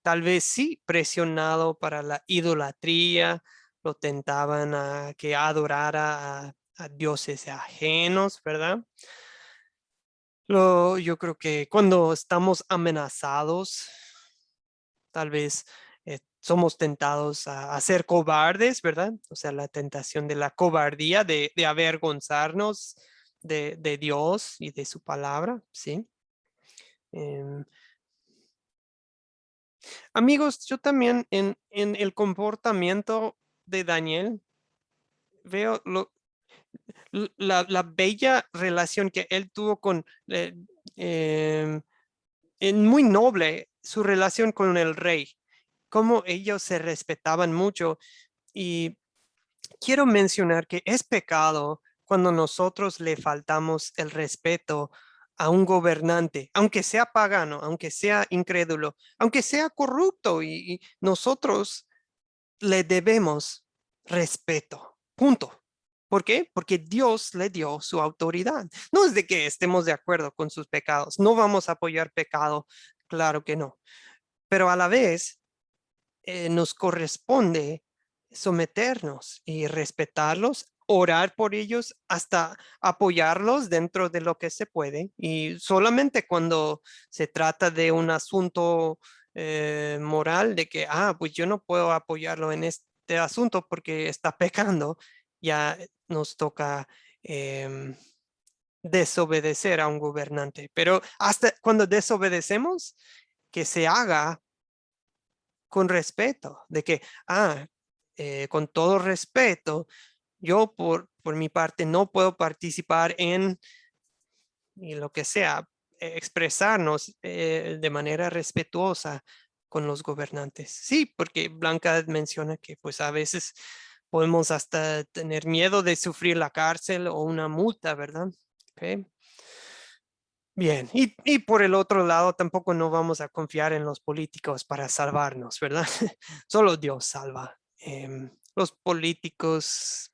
Tal vez sí, presionado para la idolatría, lo tentaban a que adorara a dioses ajenos, ¿verdad? Yo creo que cuando estamos amenazados, tal vez somos tentados a ser cobardes, ¿verdad? O sea, la tentación de la cobardía, de avergonzarnos de Dios y de su palabra, ¿sí? Em, Amigos, yo también en el comportamiento de Daniel veo la bella relación que él tuvo con, muy noble su relación con el rey, cómo ellos se respetaban mucho. Y quiero mencionar que es pecado cuando nosotros le faltamos el respeto a un gobernante, aunque sea pagano, aunque sea incrédulo, aunque sea corrupto, y nosotros le debemos respeto. Punto. ¿Por qué? Porque Dios le dio su autoridad. No es de que estemos de acuerdo con sus pecados. No vamos a apoyar pecado. Claro que no. Pero a la vez nos corresponde someternos y respetarlos, orar por ellos, hasta apoyarlos dentro de lo que se puede. Y solamente cuando se trata de un asunto moral, de que, pues yo no puedo apoyarlo en este asunto porque está pecando, ya nos toca desobedecer a un gobernante. Pero hasta cuando desobedecemos, que se haga con respeto, de que, con todo respeto, yo por mi parte no puedo participar en y lo que sea, expresarnos de manera respetuosa con los gobernantes. Sí, porque Blanca menciona que pues a veces podemos hasta tener miedo de sufrir la cárcel o una multa, ¿verdad? Okay. Bien, y por el otro lado, tampoco no vamos a confiar en los políticos para salvarnos, ¿verdad? Solo Dios salva. Los políticos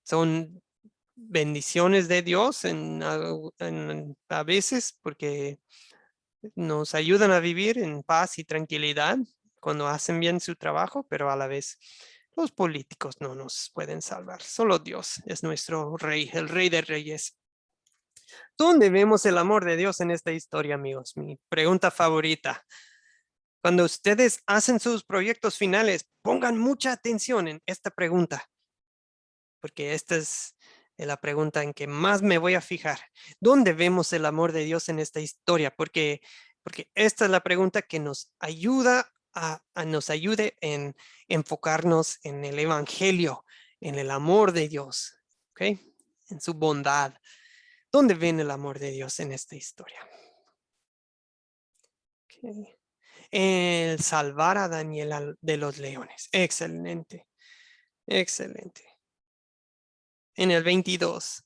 son bendiciones de Dios a veces porque nos ayudan a vivir en paz y tranquilidad cuando hacen bien su trabajo, pero a la vez los políticos no nos pueden salvar. Solo Dios es nuestro rey, el rey de reyes. ¿Dónde vemos el amor de Dios en esta historia, amigos? Mi pregunta favorita. Cuando ustedes hacen sus proyectos finales, pongan mucha atención en esta pregunta, porque esta es la pregunta en que más me voy a fijar. ¿Dónde vemos el amor de Dios en esta historia? Porque esta es la pregunta que nos ayuda nos ayude en enfocarnos en el evangelio, en el amor de Dios, ¿ok? En su bondad. ¿Dónde ven el amor de Dios en esta historia? Okay. El salvar a Daniel de los leones. Excelente, excelente. En el 22,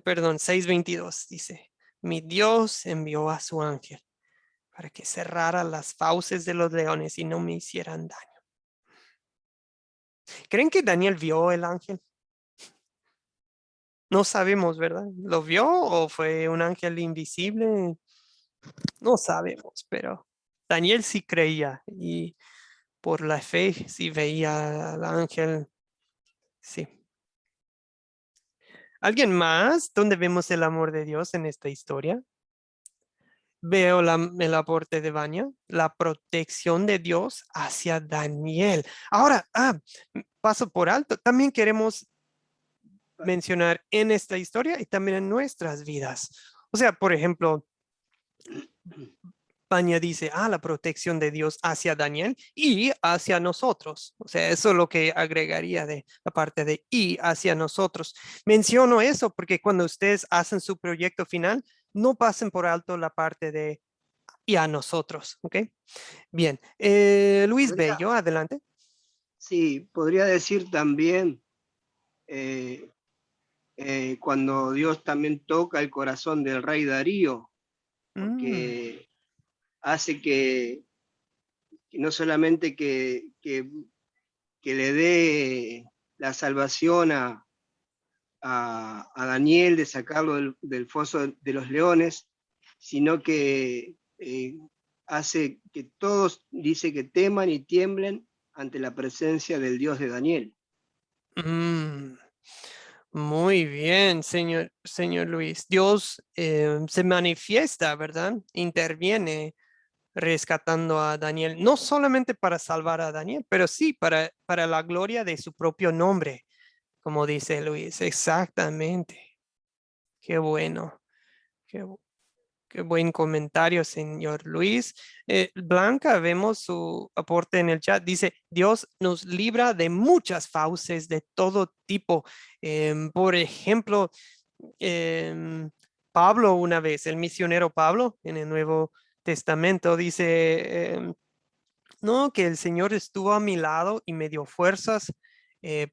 perdón, 6:22 dice, mi Dios envió a su ángel para que cerrara las fauces de los leones y no me hicieran daño. ¿Creen que Daniel vio el ángel? No sabemos, ¿verdad? ¿Lo vio o fue un ángel invisible? No sabemos, pero Daniel sí creía y por la fe sí veía al ángel. Sí. ¿Alguien más? ¿Dónde vemos el amor de Dios en esta historia? Veo el aporte de Vania, la protección de Dios hacia Daniel. Ahora, paso por alto. También queremos mencionar en esta historia y también en nuestras vidas. O sea, por ejemplo, Vania dice, la protección de Dios hacia Daniel y hacia nosotros. O sea, eso es lo que agregaría de la parte de y hacia nosotros. Menciono eso porque cuando ustedes hacen su proyecto final, no pasen por alto la parte de y a nosotros, ¿ok? Bien, Luis Bello, adelante. Sí, podría decir también cuando Dios también toca el corazón del rey Darío, porque hace que no solamente que le dé la salvación a a Daniel de sacarlo del foso de los leones, sino que hace que todos, dice que teman y tiemblen ante la presencia del Dios de Daniel. Mm, muy bien, señor Luis. Dios se manifiesta, ¿verdad? Interviene rescatando a Daniel, no solamente para salvar a Daniel, pero sí para la gloria de su propio nombre, como dice Luis. Exactamente. Qué bueno. Qué, qué buen comentario, señor Luis. Blanca, vemos su aporte en el chat. Dice, Dios nos libra de muchas fauces de todo tipo. Por ejemplo, em, Pablo una vez, el misionero Pablo en el Nuevo Testamento, dice, no, que el Señor estuvo a mi lado y me dio fuerzas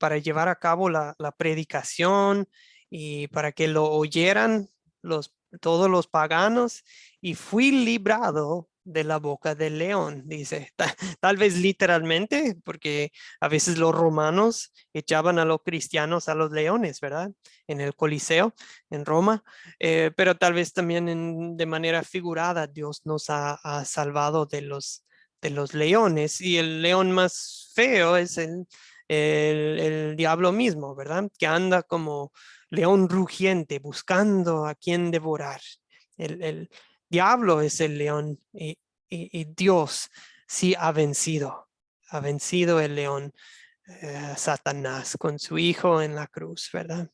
para llevar a cabo la predicación y para que lo oyeran todos los paganos y fui librado de la boca del león, dice. Tal vez literalmente, porque a veces los romanos echaban a los cristianos a los leones, ¿verdad? En el Coliseo, en Roma, pero tal vez también de manera figurada Dios nos ha salvado de los leones y el león más feo es el diablo mismo, ¿verdad? Que anda como león rugiente buscando a quien devorar. El diablo es el león y Dios sí ha vencido el león, Satanás con su hijo en la cruz, ¿verdad?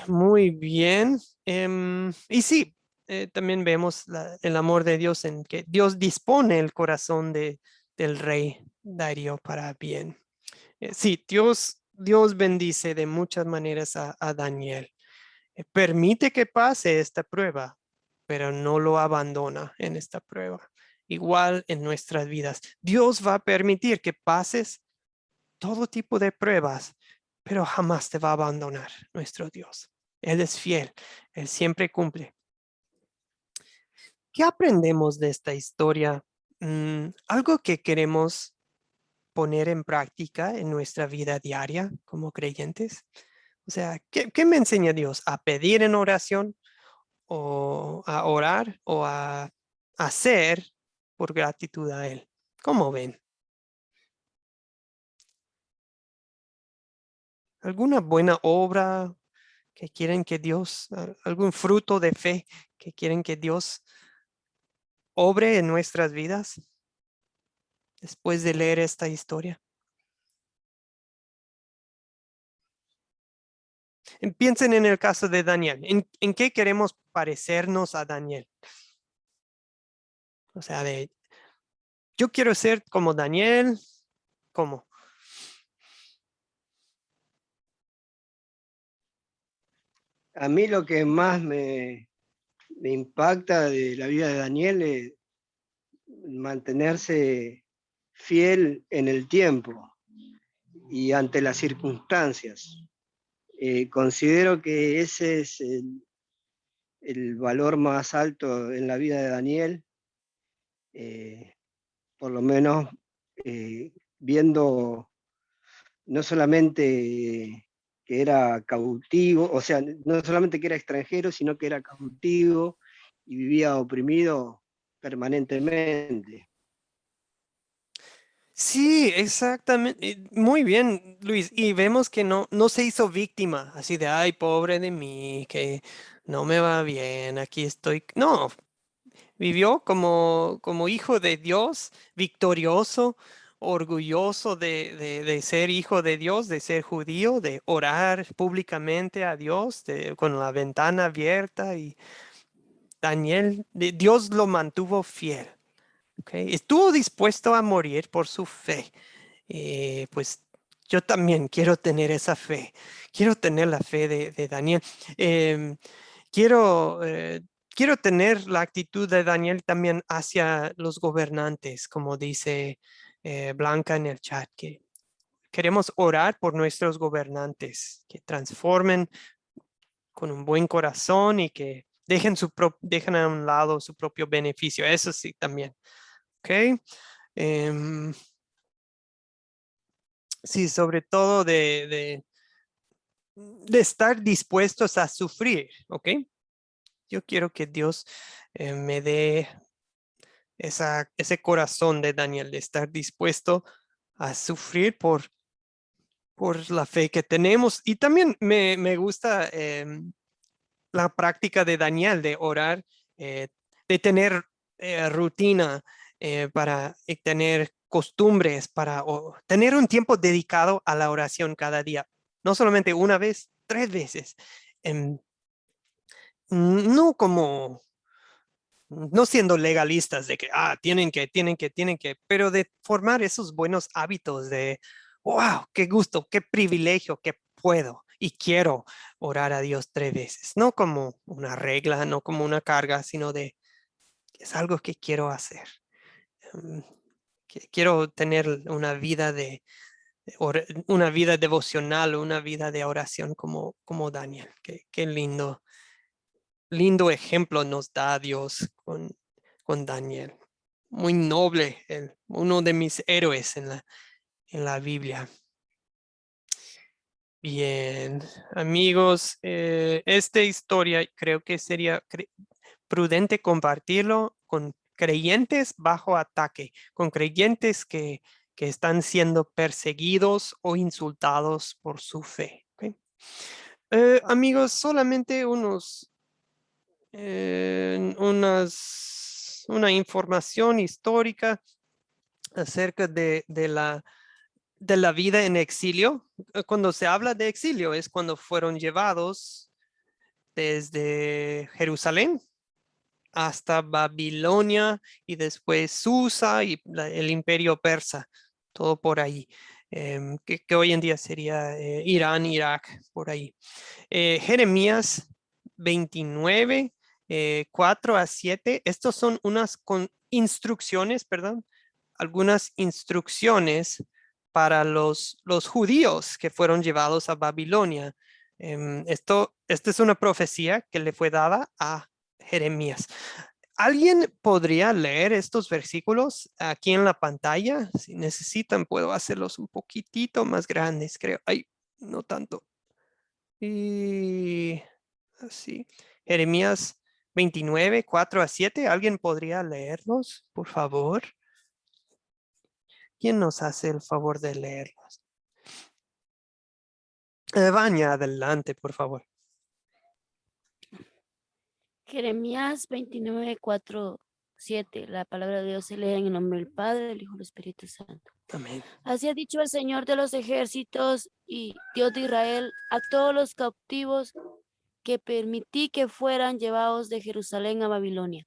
Muy bien. Y sí, también vemos el amor de Dios en que Dios dispone el corazón del rey Darío para bien. Sí, Dios bendice de muchas maneras a Daniel. Permite que pase esta prueba, pero no lo abandona en esta prueba. Igual en nuestras vidas. Dios va a permitir que pases todo tipo de pruebas, pero jamás te va a abandonar nuestro Dios. Él es fiel, Él siempre cumple. ¿Qué aprendemos de esta historia? Algo que queremos poner en práctica en nuestra vida diaria como creyentes. O sea, ¿qué me enseña Dios? ¿A pedir en oración o a orar o a hacer por gratitud a Él? ¿Cómo ven? ¿Alguna buena obra que quieren que Dios, algún fruto de fe que quieren que Dios obre en nuestras vidas después de leer esta historia? Piensen en el caso de Daniel. ¿En qué queremos parecernos a Daniel? O sea, yo quiero ser como Daniel, ¿cómo? A mí lo que más me impacta de la vida de Daniel es mantenerse fiel en el tiempo y ante las circunstancias. Considero que ese es el valor más alto en la vida de Daniel, por lo menos viendo no solamente que era cautivo, o sea, no solamente que era extranjero, sino que era cautivo y vivía oprimido permanentemente. Sí, exactamente. Muy bien, Luis. Y vemos que no se hizo víctima, así de, ay, pobre de mí, que no me va bien, aquí estoy. No, vivió como hijo de Dios, victorioso, orgulloso de ser hijo de Dios, de ser judío, de orar públicamente a Dios, con la ventana abierta. Y Daniel, Dios lo mantuvo fiel. ¿Ok? Estuvo dispuesto a morir por su fe. Pues yo también quiero tener esa fe. Quiero tener la fe de Daniel. Em, quiero, quiero tener la actitud de Daniel también hacia los gobernantes, como dice Blanca en el chat, que queremos orar por nuestros gobernantes, que transformen con un buen corazón y que dejen a un lado su propio beneficio. Eso sí, también. ¿Ok? Sí, sobre todo de estar dispuestos a sufrir, ¿ok? Yo quiero que Dios me dé ese corazón de Daniel, de estar dispuesto a sufrir por la fe que tenemos. Y también me gusta la práctica de Daniel de orar, de tener rutina para tener costumbres, para tener un tiempo dedicado a la oración cada día. No solamente una vez, 3 veces. No como, no siendo legalistas de que, tienen que, pero de formar esos buenos hábitos de, wow, qué gusto, qué privilegio que puedo y quiero orar a Dios 3 veces. No como una regla, no como una carga, sino de, es algo que quiero hacer. Que quiero tener una vida devocional, una vida de oración como Daniel. Qué lindo ejemplo nos da Dios con Daniel. Muy noble, uno de mis héroes en la Biblia. Bien, amigos, esta historia creo que sería prudente compartirlo con creyentes bajo ataque, con creyentes que están siendo perseguidos o insultados por su fe. ¿Ok? Amigos, solamente una información histórica acerca de la vida en exilio. Cuando se habla de exilio es cuando fueron llevados desde Jerusalén hasta Babilonia y después Susa y el imperio persa, todo por ahí, que hoy en día sería Irán, Irak, por ahí. Jeremías 29, 4 a 7, estos son unas instrucciones, perdón, algunas instrucciones para los judíos que fueron llevados a Babilonia. Esta es una profecía que le fue dada a Jeremías. ¿Alguien podría leer estos versículos aquí en la pantalla? Si necesitan, puedo hacerlos un poquitito más grandes, creo. Ay, no tanto. Y así. Jeremías 29, 4 a 7. ¿Alguien podría leerlos, por favor? ¿Quién nos hace el favor de leerlos? Vania, adelante, por favor. Jeremías 29, 4, 7. La palabra de Dios se lee en el nombre del Padre, del Hijo y del Espíritu Santo. Amén. Así ha dicho el Señor de los ejércitos y Dios de Israel a todos los cautivos que permití que fueran llevados de Jerusalén a Babilonia.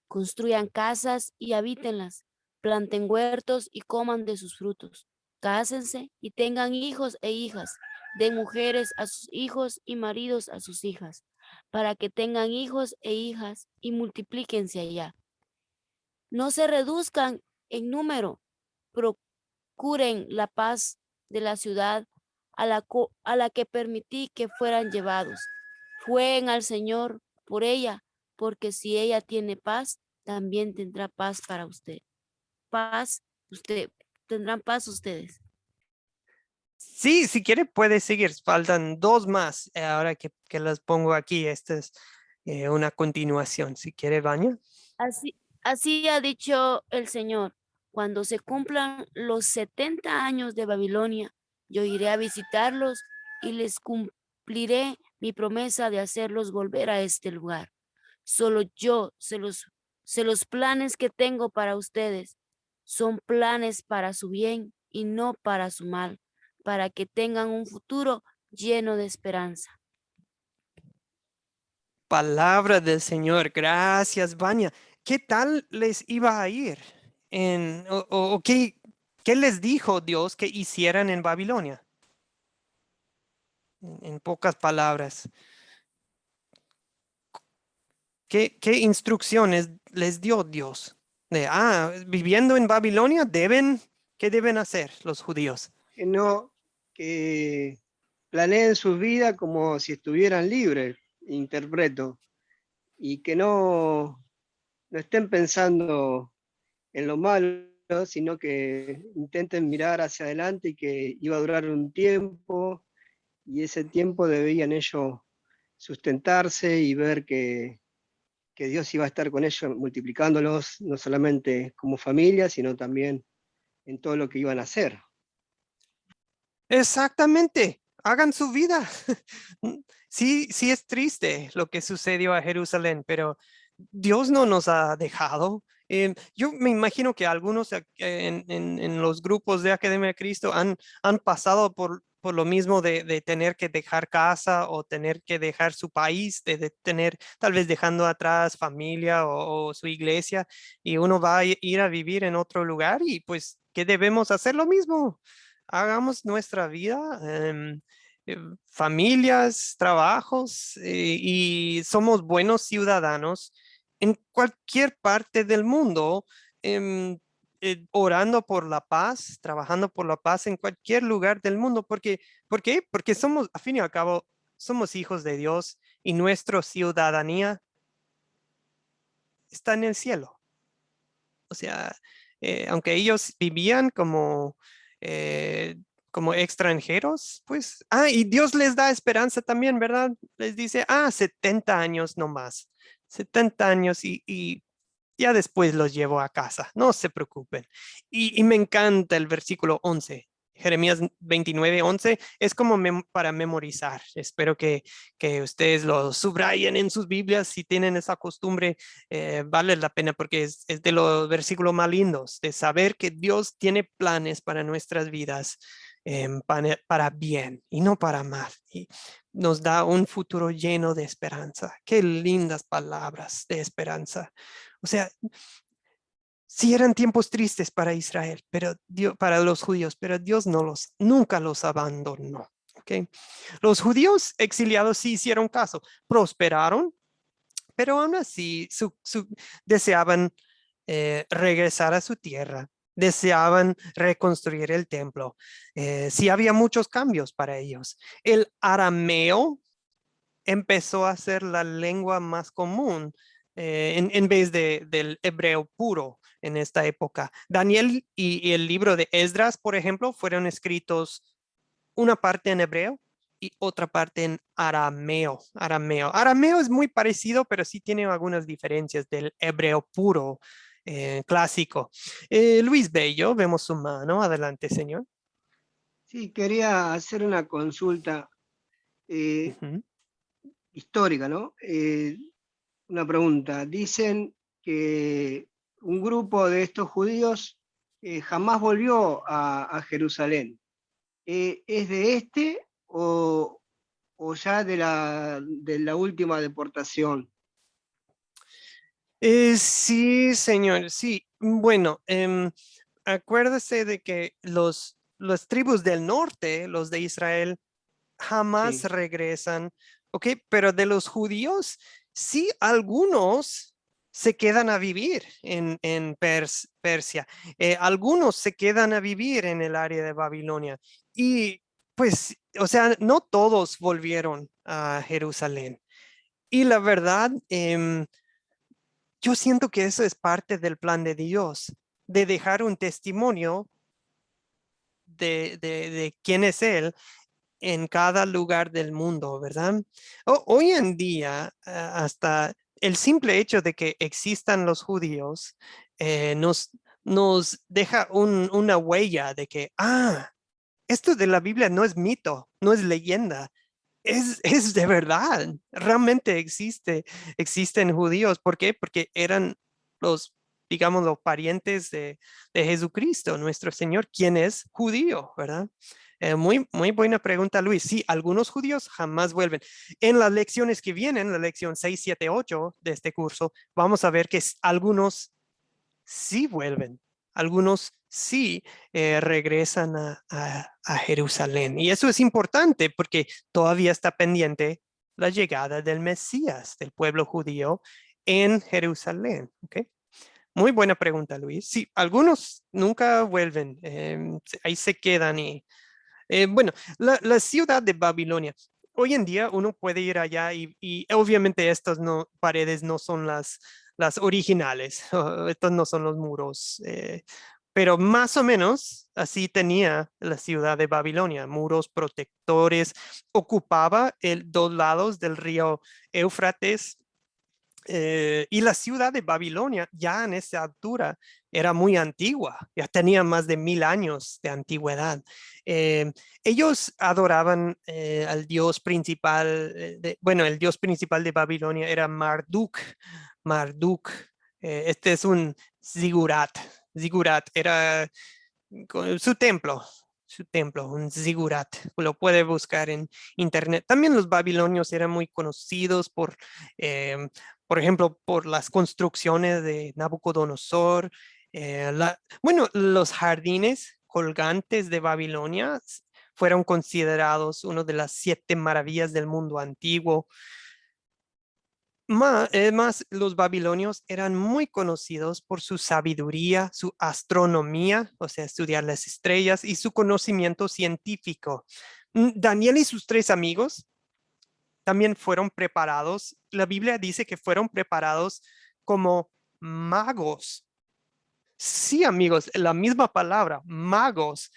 Construyan casas y habítenlas, planten huertos y coman de sus frutos. Cásense y tengan hijos e hijas, den mujeres a sus hijos y maridos a sus hijas, para que tengan hijos e hijas y multiplíquense allá. No se reduzcan en número, procuren la paz de la ciudad a la que permití que fueran llevados. Jueguen al Señor por ella, porque si ella tiene paz, también tendrá paz para usted. Tendrán paz ustedes. Sí, si quiere puede seguir. Faltan 2 más. Ahora que las pongo aquí, esta es una continuación. Si quiere, Vania. Así ha dicho el Señor, cuando se cumplan los 70 años de Babilonia, yo iré a visitarlos y les cumpliré mi promesa de hacerlos volver a este lugar. Solo yo sé los planes que tengo para ustedes. Son planes para su bien y no para su mal, para que tengan un futuro lleno de esperanza. Palabra del Señor. Gracias, Vania. ¿Qué tal les iba a ir? ¿Qué les dijo Dios que hicieran en Babilonia? En pocas palabras. ¿Qué instrucciones les dio Dios? Viviendo en Babilonia, ¿qué deben hacer los judíos? Que planeen su vida como si estuvieran libres, interpreto, y que no estén pensando en lo malo, sino que intenten mirar hacia adelante y que iba a durar un tiempo y ese tiempo debían ellos sustentarse y ver que Dios iba a estar con ellos multiplicándolos, no solamente como familia, sino también en todo lo que iban a hacer. Exactamente, hagan su vida. Sí, sí es triste lo que sucedió a Jerusalén, pero Dios no nos ha dejado. Yo me imagino que algunos en los grupos de Academia de Cristo han pasado por lo mismo de tener que dejar casa o tener que dejar su país, de tener tal vez dejando atrás familia o su iglesia, y uno va a ir a vivir en otro lugar y pues que debemos hacer lo mismo. Hagamos nuestra vida. Familias, trabajos, y somos buenos ciudadanos en cualquier parte del mundo, em, orando por la paz, trabajando por la paz en cualquier lugar del mundo. ¿Por qué? Porque somos, a fin y al cabo, somos hijos de Dios y nuestra ciudadanía está en el cielo. O sea, aunque ellos vivían eh, como extranjeros, pues, y Dios les da esperanza también, ¿verdad? Les dice, 70 años nomás, 70 años y ya después los llevo a casa, no se preocupen. Y me encanta el versículo 11. Jeremías 29:11 es como para memorizar. Espero que ustedes lo subrayen en sus Biblias si tienen esa costumbre. Vale la pena porque es de los versículos más lindos, de saber que Dios tiene planes para nuestras vidas, para bien y no para mal. Y nos da un futuro lleno de esperanza. Qué lindas palabras de esperanza. O sea, sí eran tiempos tristes para Israel, pero para los judíos, pero Dios nunca los abandonó. ¿Okay? Los judíos exiliados sí hicieron caso, prosperaron, pero aún así deseaban regresar a su tierra, deseaban reconstruir el templo. Sí había muchos cambios para ellos. El arameo empezó a ser la lengua más común, en vez del hebreo puro en esta época. Daniel y el libro de Esdras, por ejemplo, fueron escritos una parte en hebreo y otra parte en arameo. Arameo es muy parecido, pero sí tiene algunas diferencias del hebreo puro, clásico. Luis Bello, vemos su mano. Adelante, señor. Sí, quería hacer una consulta Ujú. histórica, ¿no? Una pregunta. Dicen que un grupo de estos judíos jamás volvió a Jerusalén. ¿Es de este o ya de la última deportación? Sí, señor, sí. Bueno, acuérdese de que los tribus del norte, los de Israel, jamás Sí. regresan, ¿ok? Pero de los judíos, sí, algunos se quedan a vivir en Persia. Algunos se quedan a vivir en el área de Babilonia. Y pues, o sea, no todos volvieron a Jerusalén. Y la verdad, yo siento que eso es parte del plan de Dios, de dejar un testimonio de quién es Él en cada lugar del mundo, ¿verdad? Hoy en día, hasta el simple hecho de que existan los judíos, nos deja una huella de que, esto de la Biblia no es mito, no es leyenda, es de verdad, realmente existen judíos. ¿Por qué? Porque eran los, digamos, los parientes de Jesucristo, nuestro Señor, quien es judío, ¿verdad? Muy buena pregunta, Luis. Sí, algunos judíos jamás vuelven. En las lecciones que vienen, la lección 6, 7, 8 de este curso, vamos a ver que algunos sí vuelven, algunos sí regresan a Jerusalén. Y eso es importante porque todavía está pendiente la llegada del Mesías, del pueblo judío en Jerusalén. ¿Okay? Muy buena pregunta, Luis. Sí, algunos nunca vuelven, ahí se quedan. Y bueno, la ciudad de Babilonia. Hoy en día uno puede ir allá y obviamente estas paredes no son las originales. Estos no son los muros Pero más o menos así tenía la ciudad de Babilonia, muros protectores, ocupaba dos lados del río Éufrates, y la ciudad de Babilonia ya en esa altura era muy antigua, ya tenía más de 1000 años de antigüedad. Eh, Ellos adoraban al dios principal, bueno, el dios principal de Babilonia era Marduk. Marduk, este es un zigurat. Zigurat era su templo, un zigurat. Lo puede buscar en internet. También los babilonios eran muy conocidos por ejemplo, por las construcciones de Nabucodonosor. Bueno, los jardines colgantes de Babilonia fueron considerados una de las 7 maravillas del mundo antiguo. Más, los babilonios eran muy conocidos por su sabiduría, su astronomía, o sea, estudiar las estrellas, y su conocimiento científico. Daniel y sus 3 amigos también fueron preparados. La Biblia dice que fueron preparados como magos. Sí, amigos, la misma palabra, magos,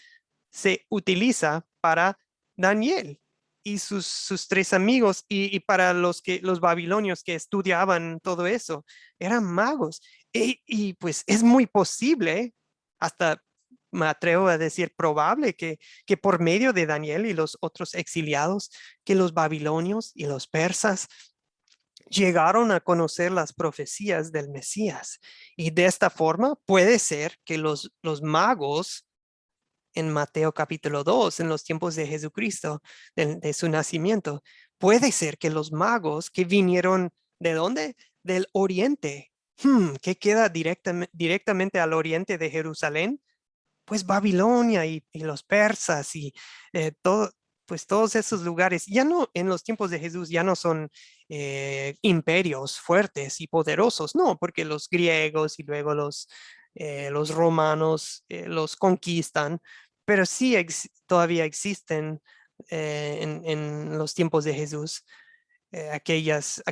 se utiliza para Daniel y sus 3 amigos, y para los babilonios que estudiaban todo eso, eran magos. Y pues es muy posible, hasta me atrevo a decir probable, que por medio de Daniel y los otros exiliados, que los babilonios y los persas llegaron a conocer las profecías del Mesías. Y de esta forma puede ser que los magos en Mateo capítulo 2, en los tiempos de Jesucristo, de su nacimiento, puede ser que los magos que vinieron, ¿de dónde? Del oriente, que queda directamente al oriente de Jerusalén, pues Babilonia y los persas y todo, pues todos esos lugares, ya no en los tiempos de Jesús, ya no son imperios fuertes y poderosos, no, porque los griegos y luego los romanos los conquistan, pero sí todavía existen en los tiempos de Jesús aquellos,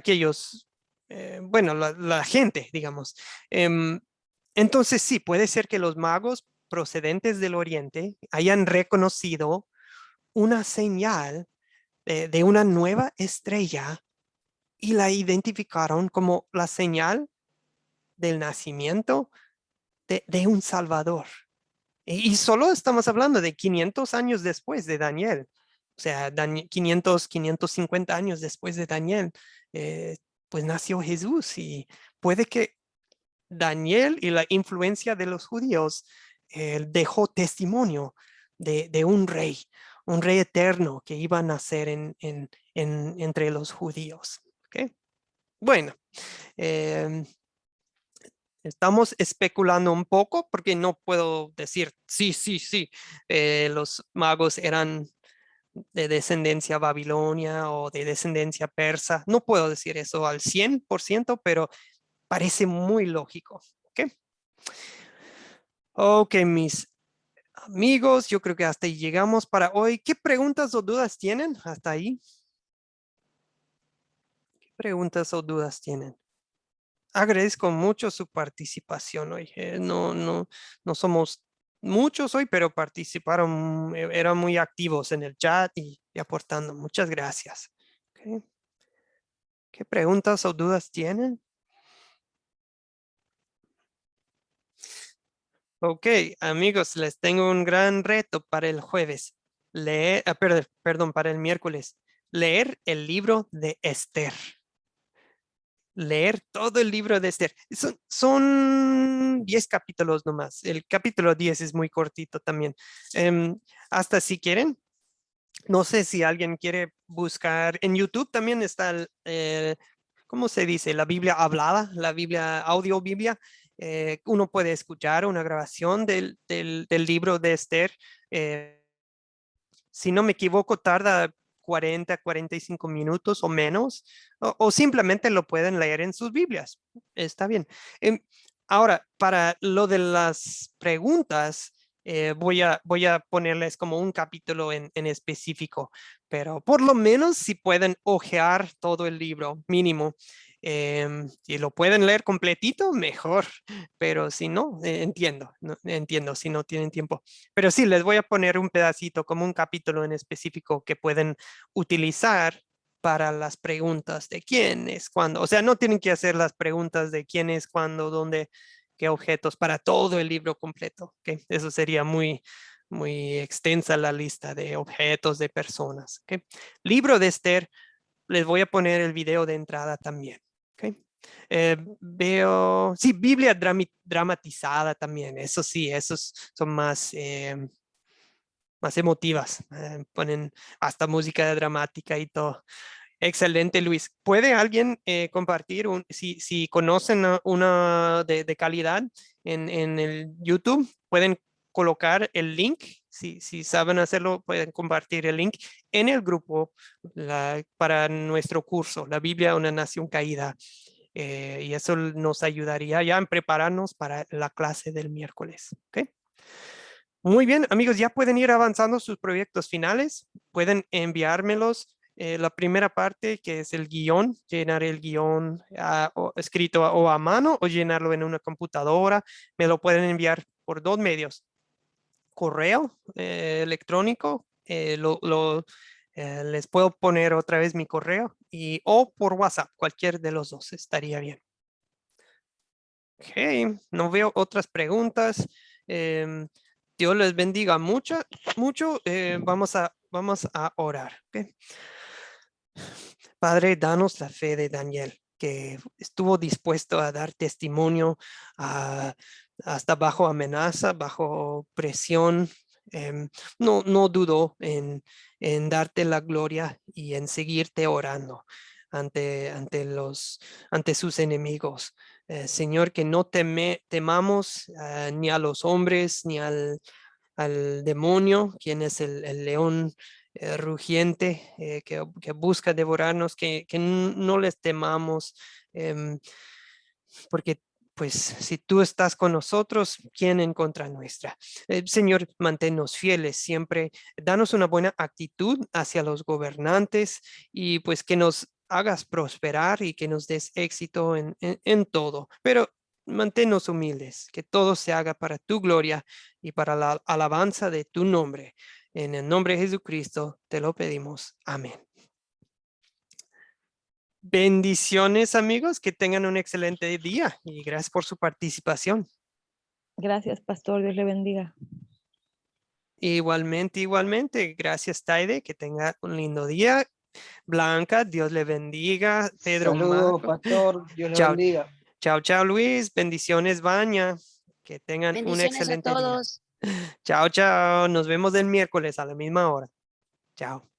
bueno, la gente, digamos. Em, entonces sí, puede ser que los magos procedentes del oriente hayan reconocido una señal de una nueva estrella y la identificaron como la señal del nacimiento de un Salvador. Y solo estamos hablando de 500 años después de Daniel. O sea, 550 años después de Daniel, eh, pues nació Jesús. Y puede que Daniel y la influencia de los judíos dejó testimonio de un rey eterno que iba a nacer entre los judíos. ¿Okay? Bueno, em, estamos especulando un poco porque no puedo decir sí, sí, sí, los magos eran de descendencia babilonia o de descendencia persa. No puedo decir eso al 100%, pero parece muy lógico. ¿Ok? Ok, mis amigos, yo creo que hasta ahí llegamos para hoy. ¿Qué preguntas o dudas tienen hasta ahí? ¿Qué preguntas o dudas tienen? Agradezco mucho su participación hoy. No somos muchos hoy, pero participaron, eran muy activos en el chat y aportando. Muchas gracias. Ok. ¿Qué preguntas o dudas tienen? Ok, amigos, les tengo un gran reto para el jueves. Perdón, para el miércoles. Leer el libro de Esther. Leer todo el libro de Esther. Son 10 capítulos nomás. El capítulo 10 es muy cortito también. Hasta si quieren, no sé si alguien quiere buscar. En YouTube también está, ¿cómo se dice? La Biblia hablada, la Biblia, audio Biblia. Uno puede escuchar una grabación del libro de Esther. Si no me equivoco, tarda 45 minutos o menos, o simplemente lo pueden leer en sus Biblias. Está bien. Ahora, para lo de las preguntas, voy a ponerles como un capítulo en específico, pero por lo menos si pueden hojear todo el libro, mínimo. Si lo pueden leer completito, mejor, pero si no, entiendo, entiendo si no tienen tiempo. Pero sí, les voy a poner un pedacito como un capítulo en específico que pueden utilizar para las preguntas de quién es, cuándo. O sea, no tienen que hacer las preguntas de quién es, cuándo, dónde, qué objetos para todo el libro completo. ¿Okay? Eso sería muy extensa la lista de objetos, de personas. ¿Okay? Libro de Esther, les voy a poner el video de entrada también. ¿Okay? Veo, sí, Biblia dramatizada también. Eso sí, esos son más emotivas. Ponen hasta música dramática y todo. Excelente, Luis. ¿Puede alguien compartir, si conocen una de calidad en el YouTube, pueden colocar el link? Si saben hacerlo, pueden compartir el link en el grupo para nuestro curso, La Biblia, una nación caída. Y eso nos ayudaría ya en prepararnos para la clase del miércoles. ¿Okay? Muy bien, amigos, ya pueden ir avanzando sus proyectos finales. Pueden enviármelos. La primera parte, que es el guión, llenar el guión escrito o a mano o llenarlo en una computadora. Me lo pueden enviar por dos medios. Correo electrónico, les puedo poner otra vez mi correo o por WhatsApp, cualquier de los dos estaría bien. Ok, no veo otras preguntas. Dios les bendiga mucho. Vamos a orar. ¿Okay? Padre, danos la fe de Daniel, que estuvo dispuesto a dar testimonio hasta bajo amenaza, bajo presión. No dudó en darte la gloria y en seguirte orando ante sus enemigos. Señor, que no temamos ni a los hombres ni al demonio, quien es el león rugiente que busca devorarnos, que no les temamos, porque pues si tú estás con nosotros, ¿quién en contra nuestra? Señor, manténnos fieles siempre, danos una buena actitud hacia los gobernantes y pues que nos hagas prosperar y que nos des éxito en todo, pero manténnos humildes, que todo se haga para tu gloria y para la alabanza de tu nombre. En el nombre de Jesucristo te lo pedimos. Amén. Bendiciones, amigos, que tengan un excelente día y gracias por su participación. Gracias, pastor. Dios le bendiga. Igualmente. Gracias, Taide, que tenga un lindo día. Blanca, Dios le bendiga. Pedro, Saludos, Marco. pastor. Dios le Chao, bendiga. chao, Luis. Bendiciones, Baña. Que tengan un Bendiciones a excelente día. todos. Chao. Nos vemos el miércoles a la misma hora. Chao.